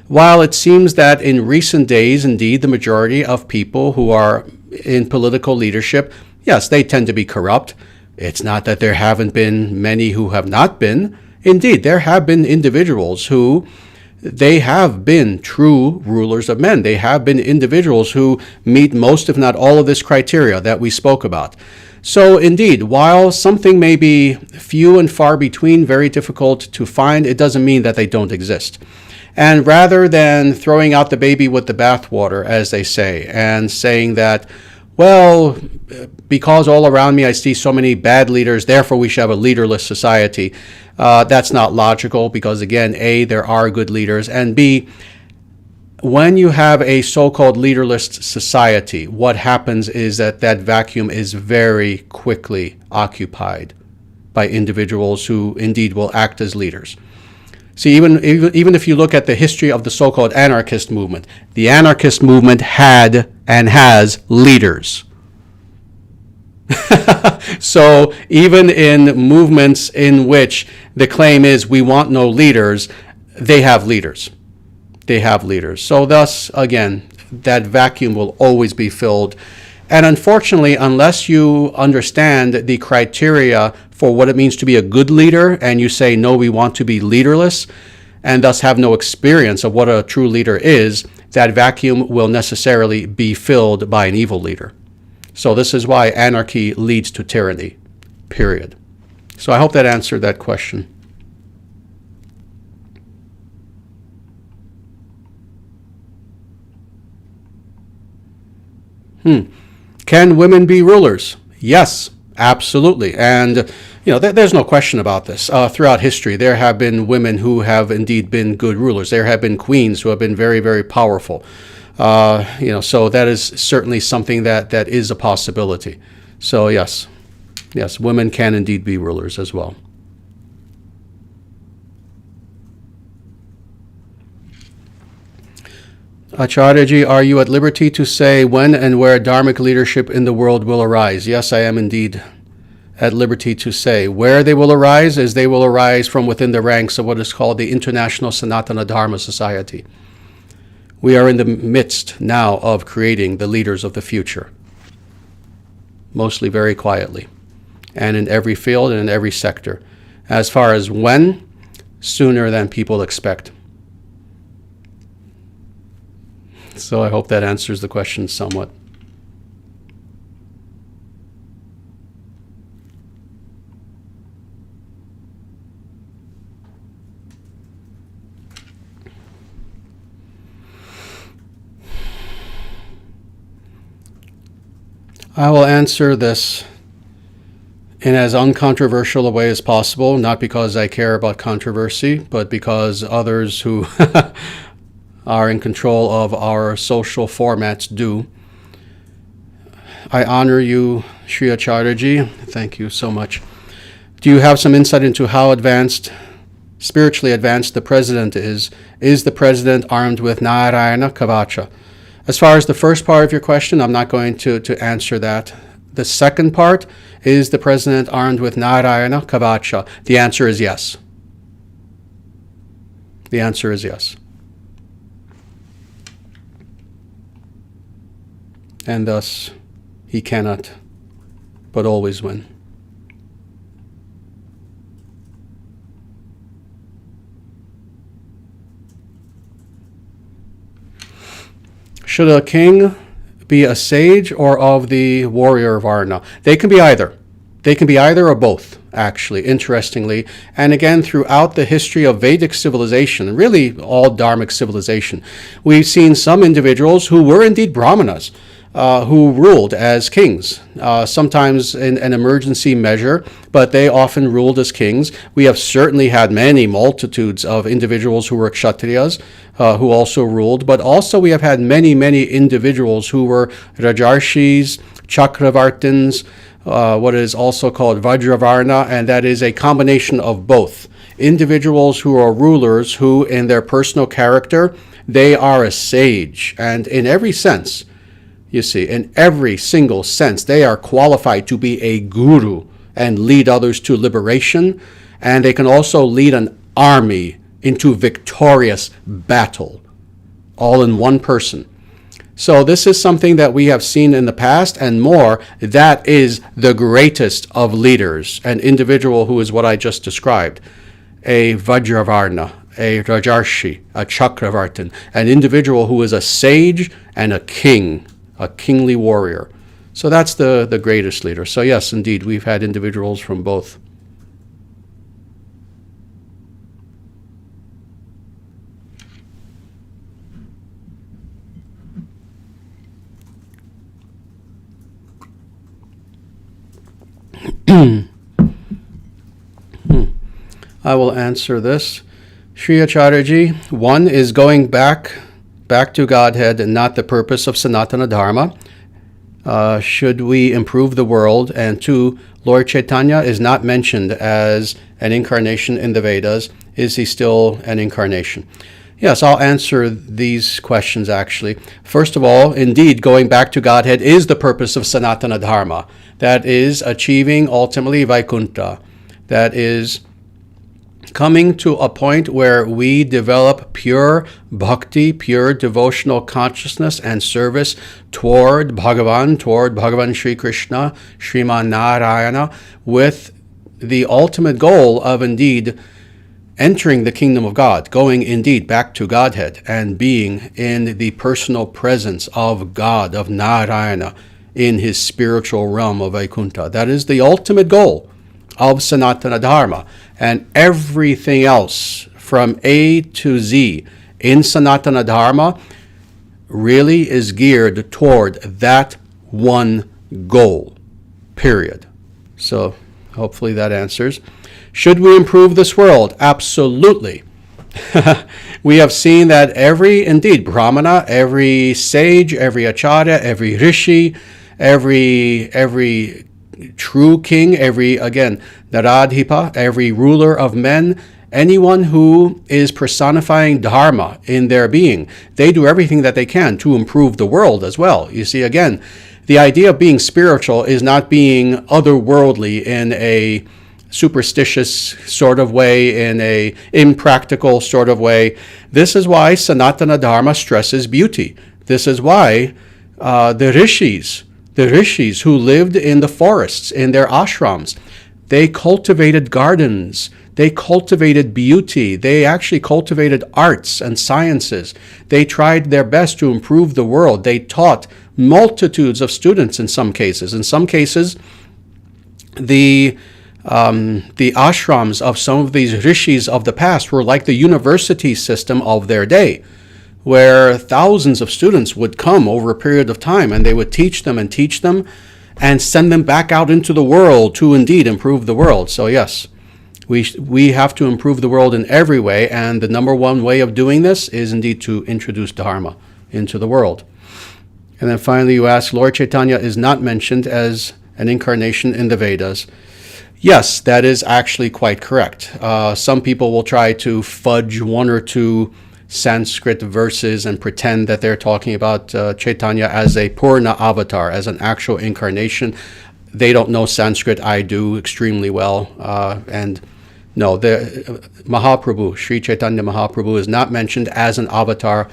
while it seems that in recent days, indeed, the majority of people who are in political leadership, yes, they tend to be corrupt. It's not that there haven't been many who have not been. Indeed, there have been individuals who they have been true rulers of men. They have been individuals who meet most, if not all, of this criteria that we spoke about. So indeed, while something may be few and far between, very difficult to find, it doesn't mean that they don't exist. And rather than throwing out the baby with the bathwater, as they say, and saying that, well, because all around me I see so many bad leaders, therefore we should have a leaderless society, that's not logical because, again, A, there are good leaders, and B, when you have a so-called leaderless society, what happens is that vacuum is very quickly occupied by individuals who indeed will act as leaders. See, even if you look at the history of the so-called anarchist movement, the anarchist movement had and has leaders. So even in movements in which the claim is we want no leaders, they have leaders. They have leaders. So thus, again, that vacuum will always be filled. And unfortunately, unless you understand the criteria for what it means to be a good leader, and you say, no, we want to be leaderless, and thus have no experience of what a true leader is, that vacuum will necessarily be filled by an evil leader. So this is why anarchy leads to tyranny, period. So I hope that answered that question. Can women be rulers? Yes, absolutely. And, there's no question about this. Throughout history, there have been women who have indeed been good rulers. There have been queens who have been very, very powerful. So that is certainly something that is a possibility. So yes, women can indeed be rulers as well. Acharyaji, are you at liberty to say when and where dharmic leadership in the world will arise? Yes, I am indeed at liberty to say. Where they will arise is they will arise from within the ranks of what is called the International Sanatana Dharma Society. We are in the midst now of creating the leaders of the future, mostly very quietly, and in every field and in every sector. As far as when, sooner than people expect. So I hope that answers the question somewhat. I will answer this in as uncontroversial a way as possible, not because I care about controversy, but because others who are in control of our social formats do. I honor you, Sri Acharya-ji. Thank you so much. Do you have some insight into how spiritually advanced the president is? Is the president armed with Narayana Kavacha? As far as the first part of your question, I'm not going to answer that. The second part, is the president armed with Narayana Kavacha? The answer is yes. The answer is yes. And thus, he cannot but always win. Should a king be a sage or of the warrior Varna? They can be either. They can be either or both, actually, interestingly. And again, throughout the history of Vedic civilization, really all Dharmic civilization, we've seen some individuals who were indeed Brahmanas, who ruled as kings, sometimes in an emergency measure, but they often ruled as kings. We have certainly had many multitudes of individuals who were kshatriyas, who also ruled, but also we have had many, many individuals who were rajarshis, chakravartins, what is also called vajravarna, and that is a combination of both. Individuals who are rulers who, in their personal character, they are a sage, and in every sense, you see, in every single sense, they are qualified to be a guru and lead others to liberation, and they can also lead an army into victorious battle, all in one person. So this is something that we have seen in the past, and more, that is the greatest of leaders, an individual who is what I just described, a Vajravarna, a Rajarshi, a Chakravartin, an individual who is a sage and a king, a kingly warrior. So that's the greatest leader. So yes, indeed, we've had individuals from both. I will answer this. Sri Acharya-ji, one is going back to Godhead and not the purpose of Sanatana Dharma. Should we improve the world? And two, Lord Chaitanya is not mentioned as an incarnation in the Vedas. Is he still an incarnation? Yes, I'll answer these questions actually. First of all, indeed, going back to Godhead is the purpose of Sanatana Dharma. That is achieving ultimately Vaikuntha. That is coming to a point where we develop pure bhakti, pure devotional consciousness and service toward Bhagavan Sri Krishna, Sriman Narayana, with the ultimate goal of indeed entering the kingdom of God, going indeed back to Godhead and being in the personal presence of God, of Narayana, in his spiritual realm of Vaikuntha. That is the ultimate goal of Sanatana Dharma. And everything else from A to Z in Sanatana Dharma really is geared toward that one goal, period. So hopefully that answers. Should we improve this world? Absolutely. We have seen that every, indeed, Brahmana, every sage, every acharya, every rishi, every true king, every, again, naradhipa, every ruler of men, anyone who is personifying dharma in their being, they do everything that they can to improve the world as well. You see, again, the idea of being spiritual is not being otherworldly in a superstitious sort of way, in a impractical sort of way. This is why Sanatana Dharma stresses beauty. This is why the rishis who lived in the forests, in their ashrams, they cultivated gardens They cultivated beauty. They actually cultivated arts and sciences. They tried their best to improve the world. They taught multitudes of students in some cases. In some cases, the ashrams of some of these rishis of the past were like the university system of their day, where thousands of students would come over a period of time, and they would teach them and send them back out into the world to indeed improve the world. So yes, we have to improve the world in every way, and the number one way of doing this is indeed to introduce Dharma into the world. And then finally you ask, Lord Chaitanya is not mentioned as an incarnation in the Vedas. Yes, that is actually quite correct. Some people will try to fudge one or two Sanskrit verses and pretend that they're talking about Chaitanya as a Purna avatar, as an actual incarnation. They don't know Sanskrit. I do extremely well. And no, the Mahaprabhu, Sri Chaitanya Mahaprabhu, is not mentioned as an avatar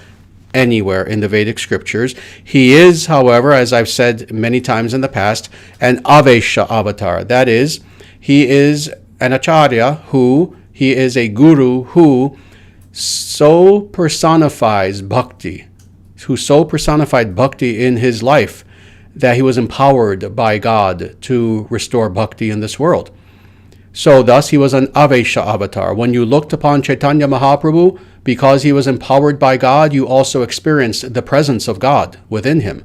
anywhere in the Vedic scriptures. He is, however, as I've said many times in the past, an avesha avatar. That is, he is an acharya he is a guru who so personifies bhakti, who so personified bhakti in his life that he was empowered by God to restore bhakti in this world. So thus he was an avesha avatar. When you looked upon Chaitanya Mahaprabhu, because he was empowered by God, you also experienced the presence of God within him.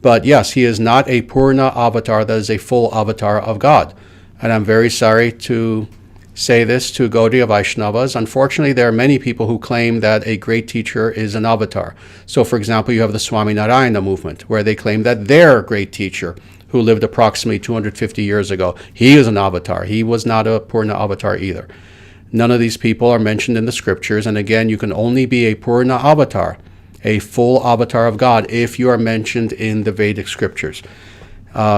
But yes, he is not a Purna avatar, that is a full avatar of God. And I'm very sorry to say this to Gaudiya Vaishnavas. Unfortunately, there are many people who claim that a great teacher is an avatar. So for example, you have the Swami Narayana movement, where they claim that their great teacher, who lived approximately 250 years ago, he is an avatar. He was not a Purna avatar either. None of these people are mentioned in the scriptures. And again, you can only be a Purna avatar, a full avatar of God, if you are mentioned in the Vedic scriptures.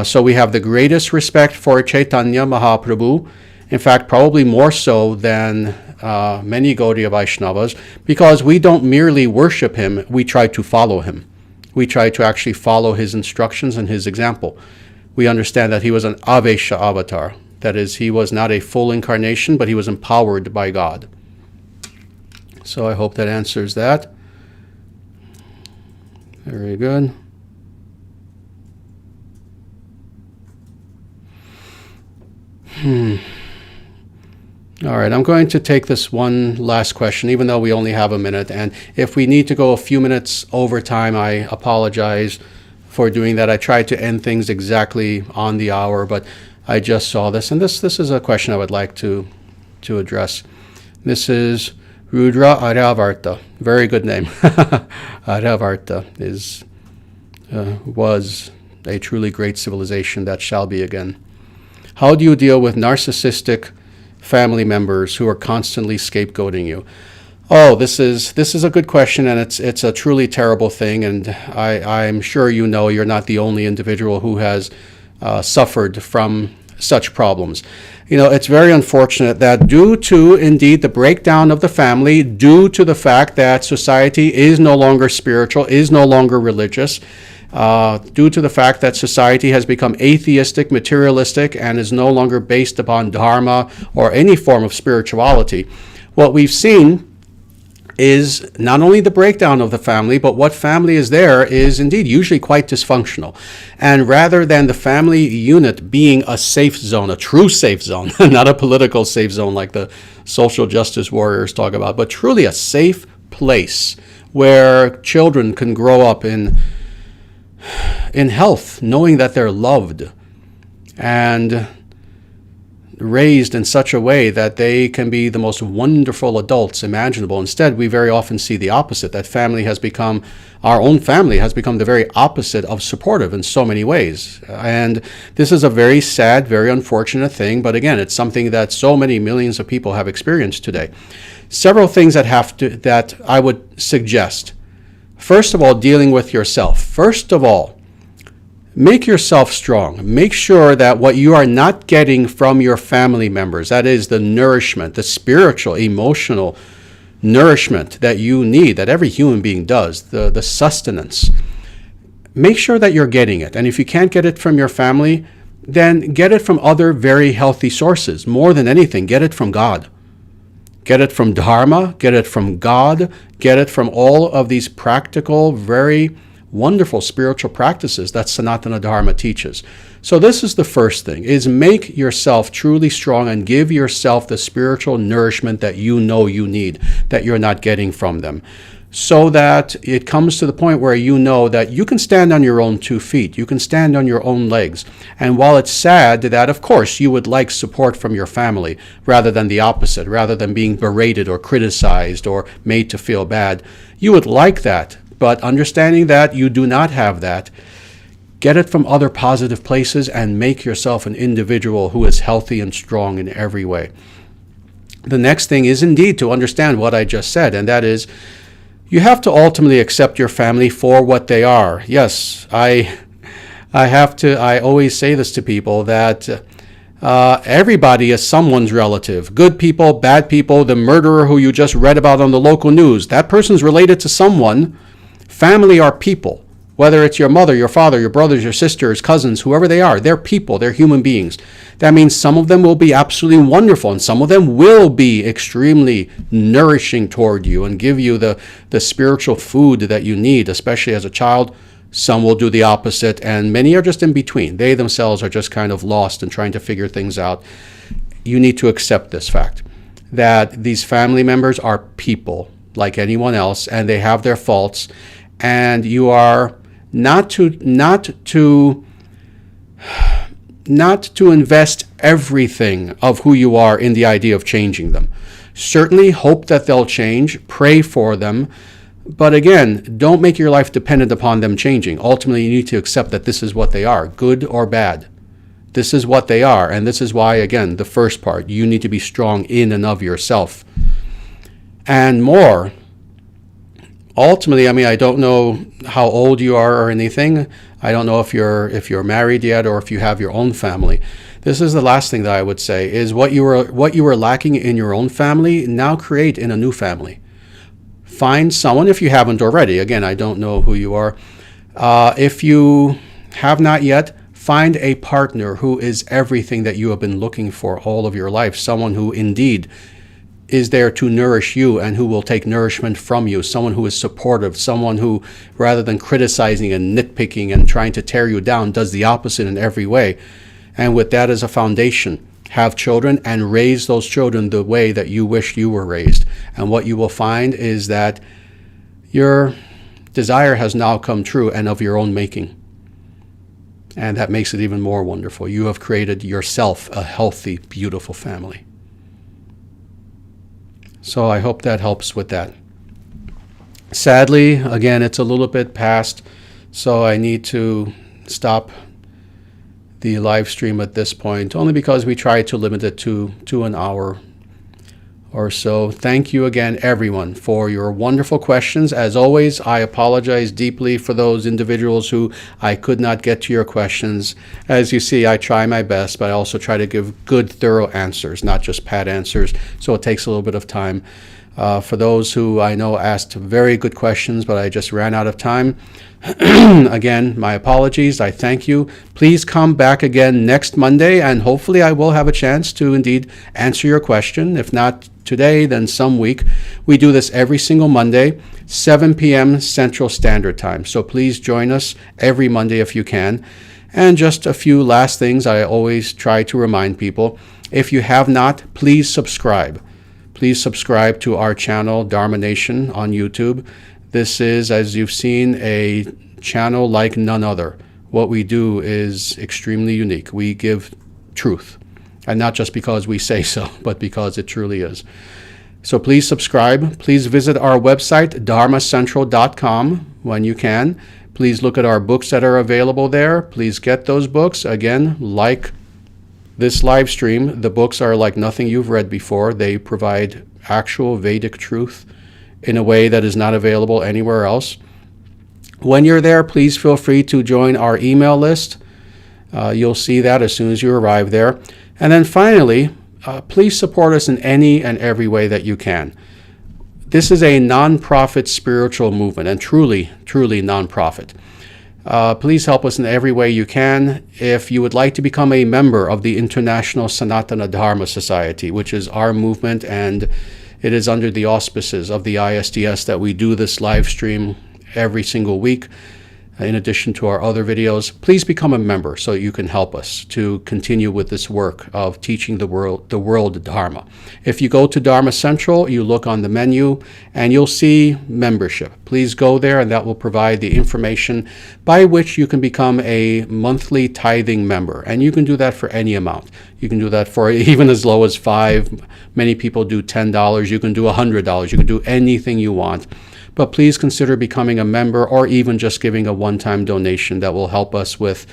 So we have the greatest respect for Chaitanya Mahaprabhu. In fact, probably more so than many Gaudiya Vaishnavas, because we don't merely worship him, we try to follow him. We try to actually follow his instructions and his example. We understand that he was an avesha avatar. That is, he was not a full incarnation, but he was empowered by God. So I hope that answers that. Very good. All right, I'm going to take this one last question, even though we only have a minute. And if we need to go a few minutes over time, I apologize for doing that. I tried to end things exactly on the hour, but I just saw this. And this is a question I would like to address. This is Rudra Aryavarta. Very good name. Aryavarta was a truly great civilization that shall be again. How do you deal with narcissistic family members who are constantly scapegoating you? Oh, this is a good question, and it's a truly terrible thing, and I'm sure you know you're not the only individual who has suffered from such problems. You know, it's very unfortunate that due to indeed the breakdown of the family, due to the fact that society is no longer spiritual, is no longer religious, due to the fact that society has become atheistic, materialistic, and is no longer based upon dharma or any form of spirituality, what we've seen is not only the breakdown of the family, but what family is there is indeed usually quite dysfunctional. And rather than the family unit being a safe zone, a true safe zone, not a political safe zone like the social justice warriors talk about, but truly a safe place where children can grow up in health, knowing that they're loved and raised in such a way that they can be the most wonderful adults imaginable. Instead, we very often see the opposite, that our own family has become the very opposite of supportive in so many ways. And this is a very sad, very unfortunate thing, but again, it's something that so many millions of people have experienced today. Several things that I would suggest. First of all, dealing with yourself. First of all, make yourself strong. Make sure that what you are not getting from your family members, that is the nourishment, the spiritual, emotional nourishment that you need, that every human being does, the sustenance, make sure that you're getting it. And if you can't get it from your family, then get it from other very healthy sources. More than anything, get it from God. Get it from Dharma, get it from God, get it from all of these practical, very wonderful spiritual practices that Sanatana Dharma teaches. So this is the first thing, is make yourself truly strong and give yourself the spiritual nourishment that you know you need, that you're not getting from them. So that it comes to the point where you know that you can stand on your own 2 feet, you can stand on your own legs. And while it's sad that, of course, you would like support from your family rather than the opposite, rather than being berated or criticized or made to feel bad, you would like that. But understanding that you do not have that, get it from other positive places and make yourself an individual who is healthy and strong in every way. The next thing is indeed to understand what I just said, and that is, you have to ultimately accept your family for what they are. Yes, I always say this to people, that everybody is someone's relative. Good people, bad people, the murderer who you just read about on the local news, that person's related to someone. Family are people. Whether it's your mother, your father, your brothers, your sisters, cousins, whoever they are, they're people, they're human beings. That means some of them will be absolutely wonderful, and some of them will be extremely nourishing toward you and give you the spiritual food that you need, especially as a child. Some will do the opposite, and many are just in between. They themselves are just kind of lost and trying to figure things out. You need to accept this fact, that these family members are people like anyone else, and they have their faults, and you are not to invest everything of who you are in the idea of changing them. Certainly hope that they'll change, pray for them, but again, don't make your life dependent upon them changing. Ultimately, you need to accept that this is what they are, good or bad. This is what they are, and this is why, again, the first part, you need to be strong in and of yourself. And more, ultimately, I don't know how old you are or anything. I don't know if you're married yet or if you have your own family. This is the last thing that I would say, is what you were lacking in your own family, now create in a new family. Find someone, if you haven't already. Again, I don't know who you are. If you have not yet, find a partner who is everything that you have been looking for all of your life. Someone who indeed is there to nourish you and who will take nourishment from you. Someone who is supportive. Someone who, rather than criticizing and nitpicking and trying to tear you down, does the opposite in every way. And with that as a foundation, have children and raise those children the way that you wish you were raised. And what you will find is that your desire has now come true and of your own making. And that makes it even more wonderful. You have created yourself a healthy, beautiful family. So I hope that helps with that. Sadly, again, it's a little bit past, so I need to stop the live stream at this point, only because we try to limit it to an hour or so. Thank you again, everyone, for your wonderful questions. As always, I apologize deeply for those individuals who I could not get to your questions. As you see, I try my best, but I also try to give good, thorough answers, not just pat answers, so it takes a little bit of time. For those who I know asked very good questions, but I just ran out of time, again, my apologies. I thank you. Please come back again next Monday, and hopefully I will have a chance to indeed answer your question. If not today, then some week. We do this every single Monday, 7 p.m. Central Standard Time. So please join us every Monday if you can. And just a few last things I always try to remind people. If you have not, please subscribe. Please subscribe to our channel, Dharma Nation, on YouTube. This is, as you've seen, a channel like none other. What we do is extremely unique. We give truth, and not just because we say so, but because it truly is. So please subscribe. Please visit our website, dharmacentral.com, when you can. Please look at our books that are available there. Please get those books. Again, like this live stream, the books are like nothing you've read before. They provide actual Vedic truth in a way that is not available anywhere else. When you're there, please feel free to join our email list. You'll see that as soon as you arrive there. And then finally, please support us in any and every way that you can. This is a non-profit spiritual movement, and truly, truly non-profit. Please help us in every way you can. If you would like to become a member of the International Sanatana Dharma Society, which is our movement, and It is under the auspices of the ISDS that we do this live stream every single week. In addition to our other videos, please become a member so you can help us to continue with this work of teaching the world Dharma. If you go to Dharma Central, you look on the menu and you'll see membership. Please go there, and that will provide the information by which you can become a monthly tithing member. And you can do that for any amount. You can do that for even as low as $5. Many people do $10. You can do $100. You can do anything you want. But please consider becoming a member, or even just giving a one-time donation that will help us with,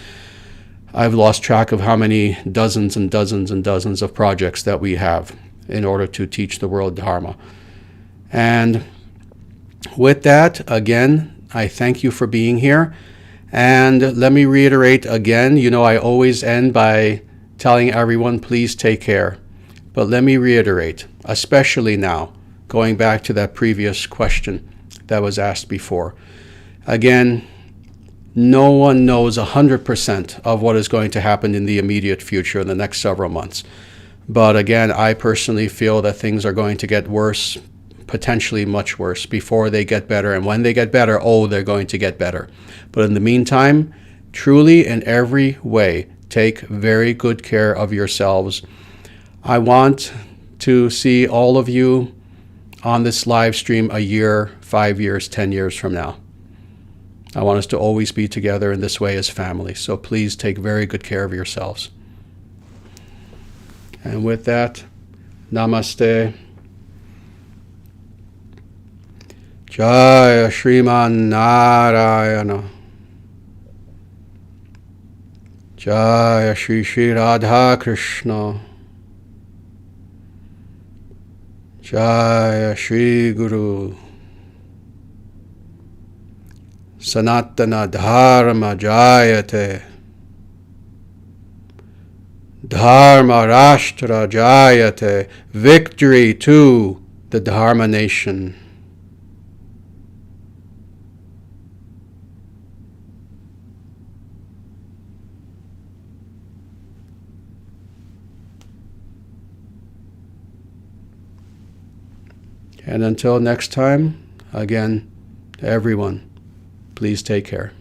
I've lost track of how many dozens and dozens and dozens of projects that we have in order to teach the world Dharma. And with that, again, I thank you for being here. And let me reiterate again, I always end by telling everyone, please take care. But let me reiterate, especially now, going back to that previous question that was asked before. Again, no one knows 100% of what is going to happen in the immediate future in the next several months. But again, I personally feel that things are going to get worse, potentially much worse, before they get better. And when they get better, they're going to get better. But in the meantime, truly in every way, take very good care of yourselves. I want to see all of you on this live stream a year, 5 years, 10 years from now. I want us to always be together in this way as family. So please take very good care of yourselves. And with that, namaste. Jaya Shriman Narayana. Jaya Shri Shri Radha Krishna. Jaya Shri Guru. Sanatana Dharma Jayate. Dharma Rashtra Jayate. Victory to the Dharma nation. And until next time, again, to everyone, please take care.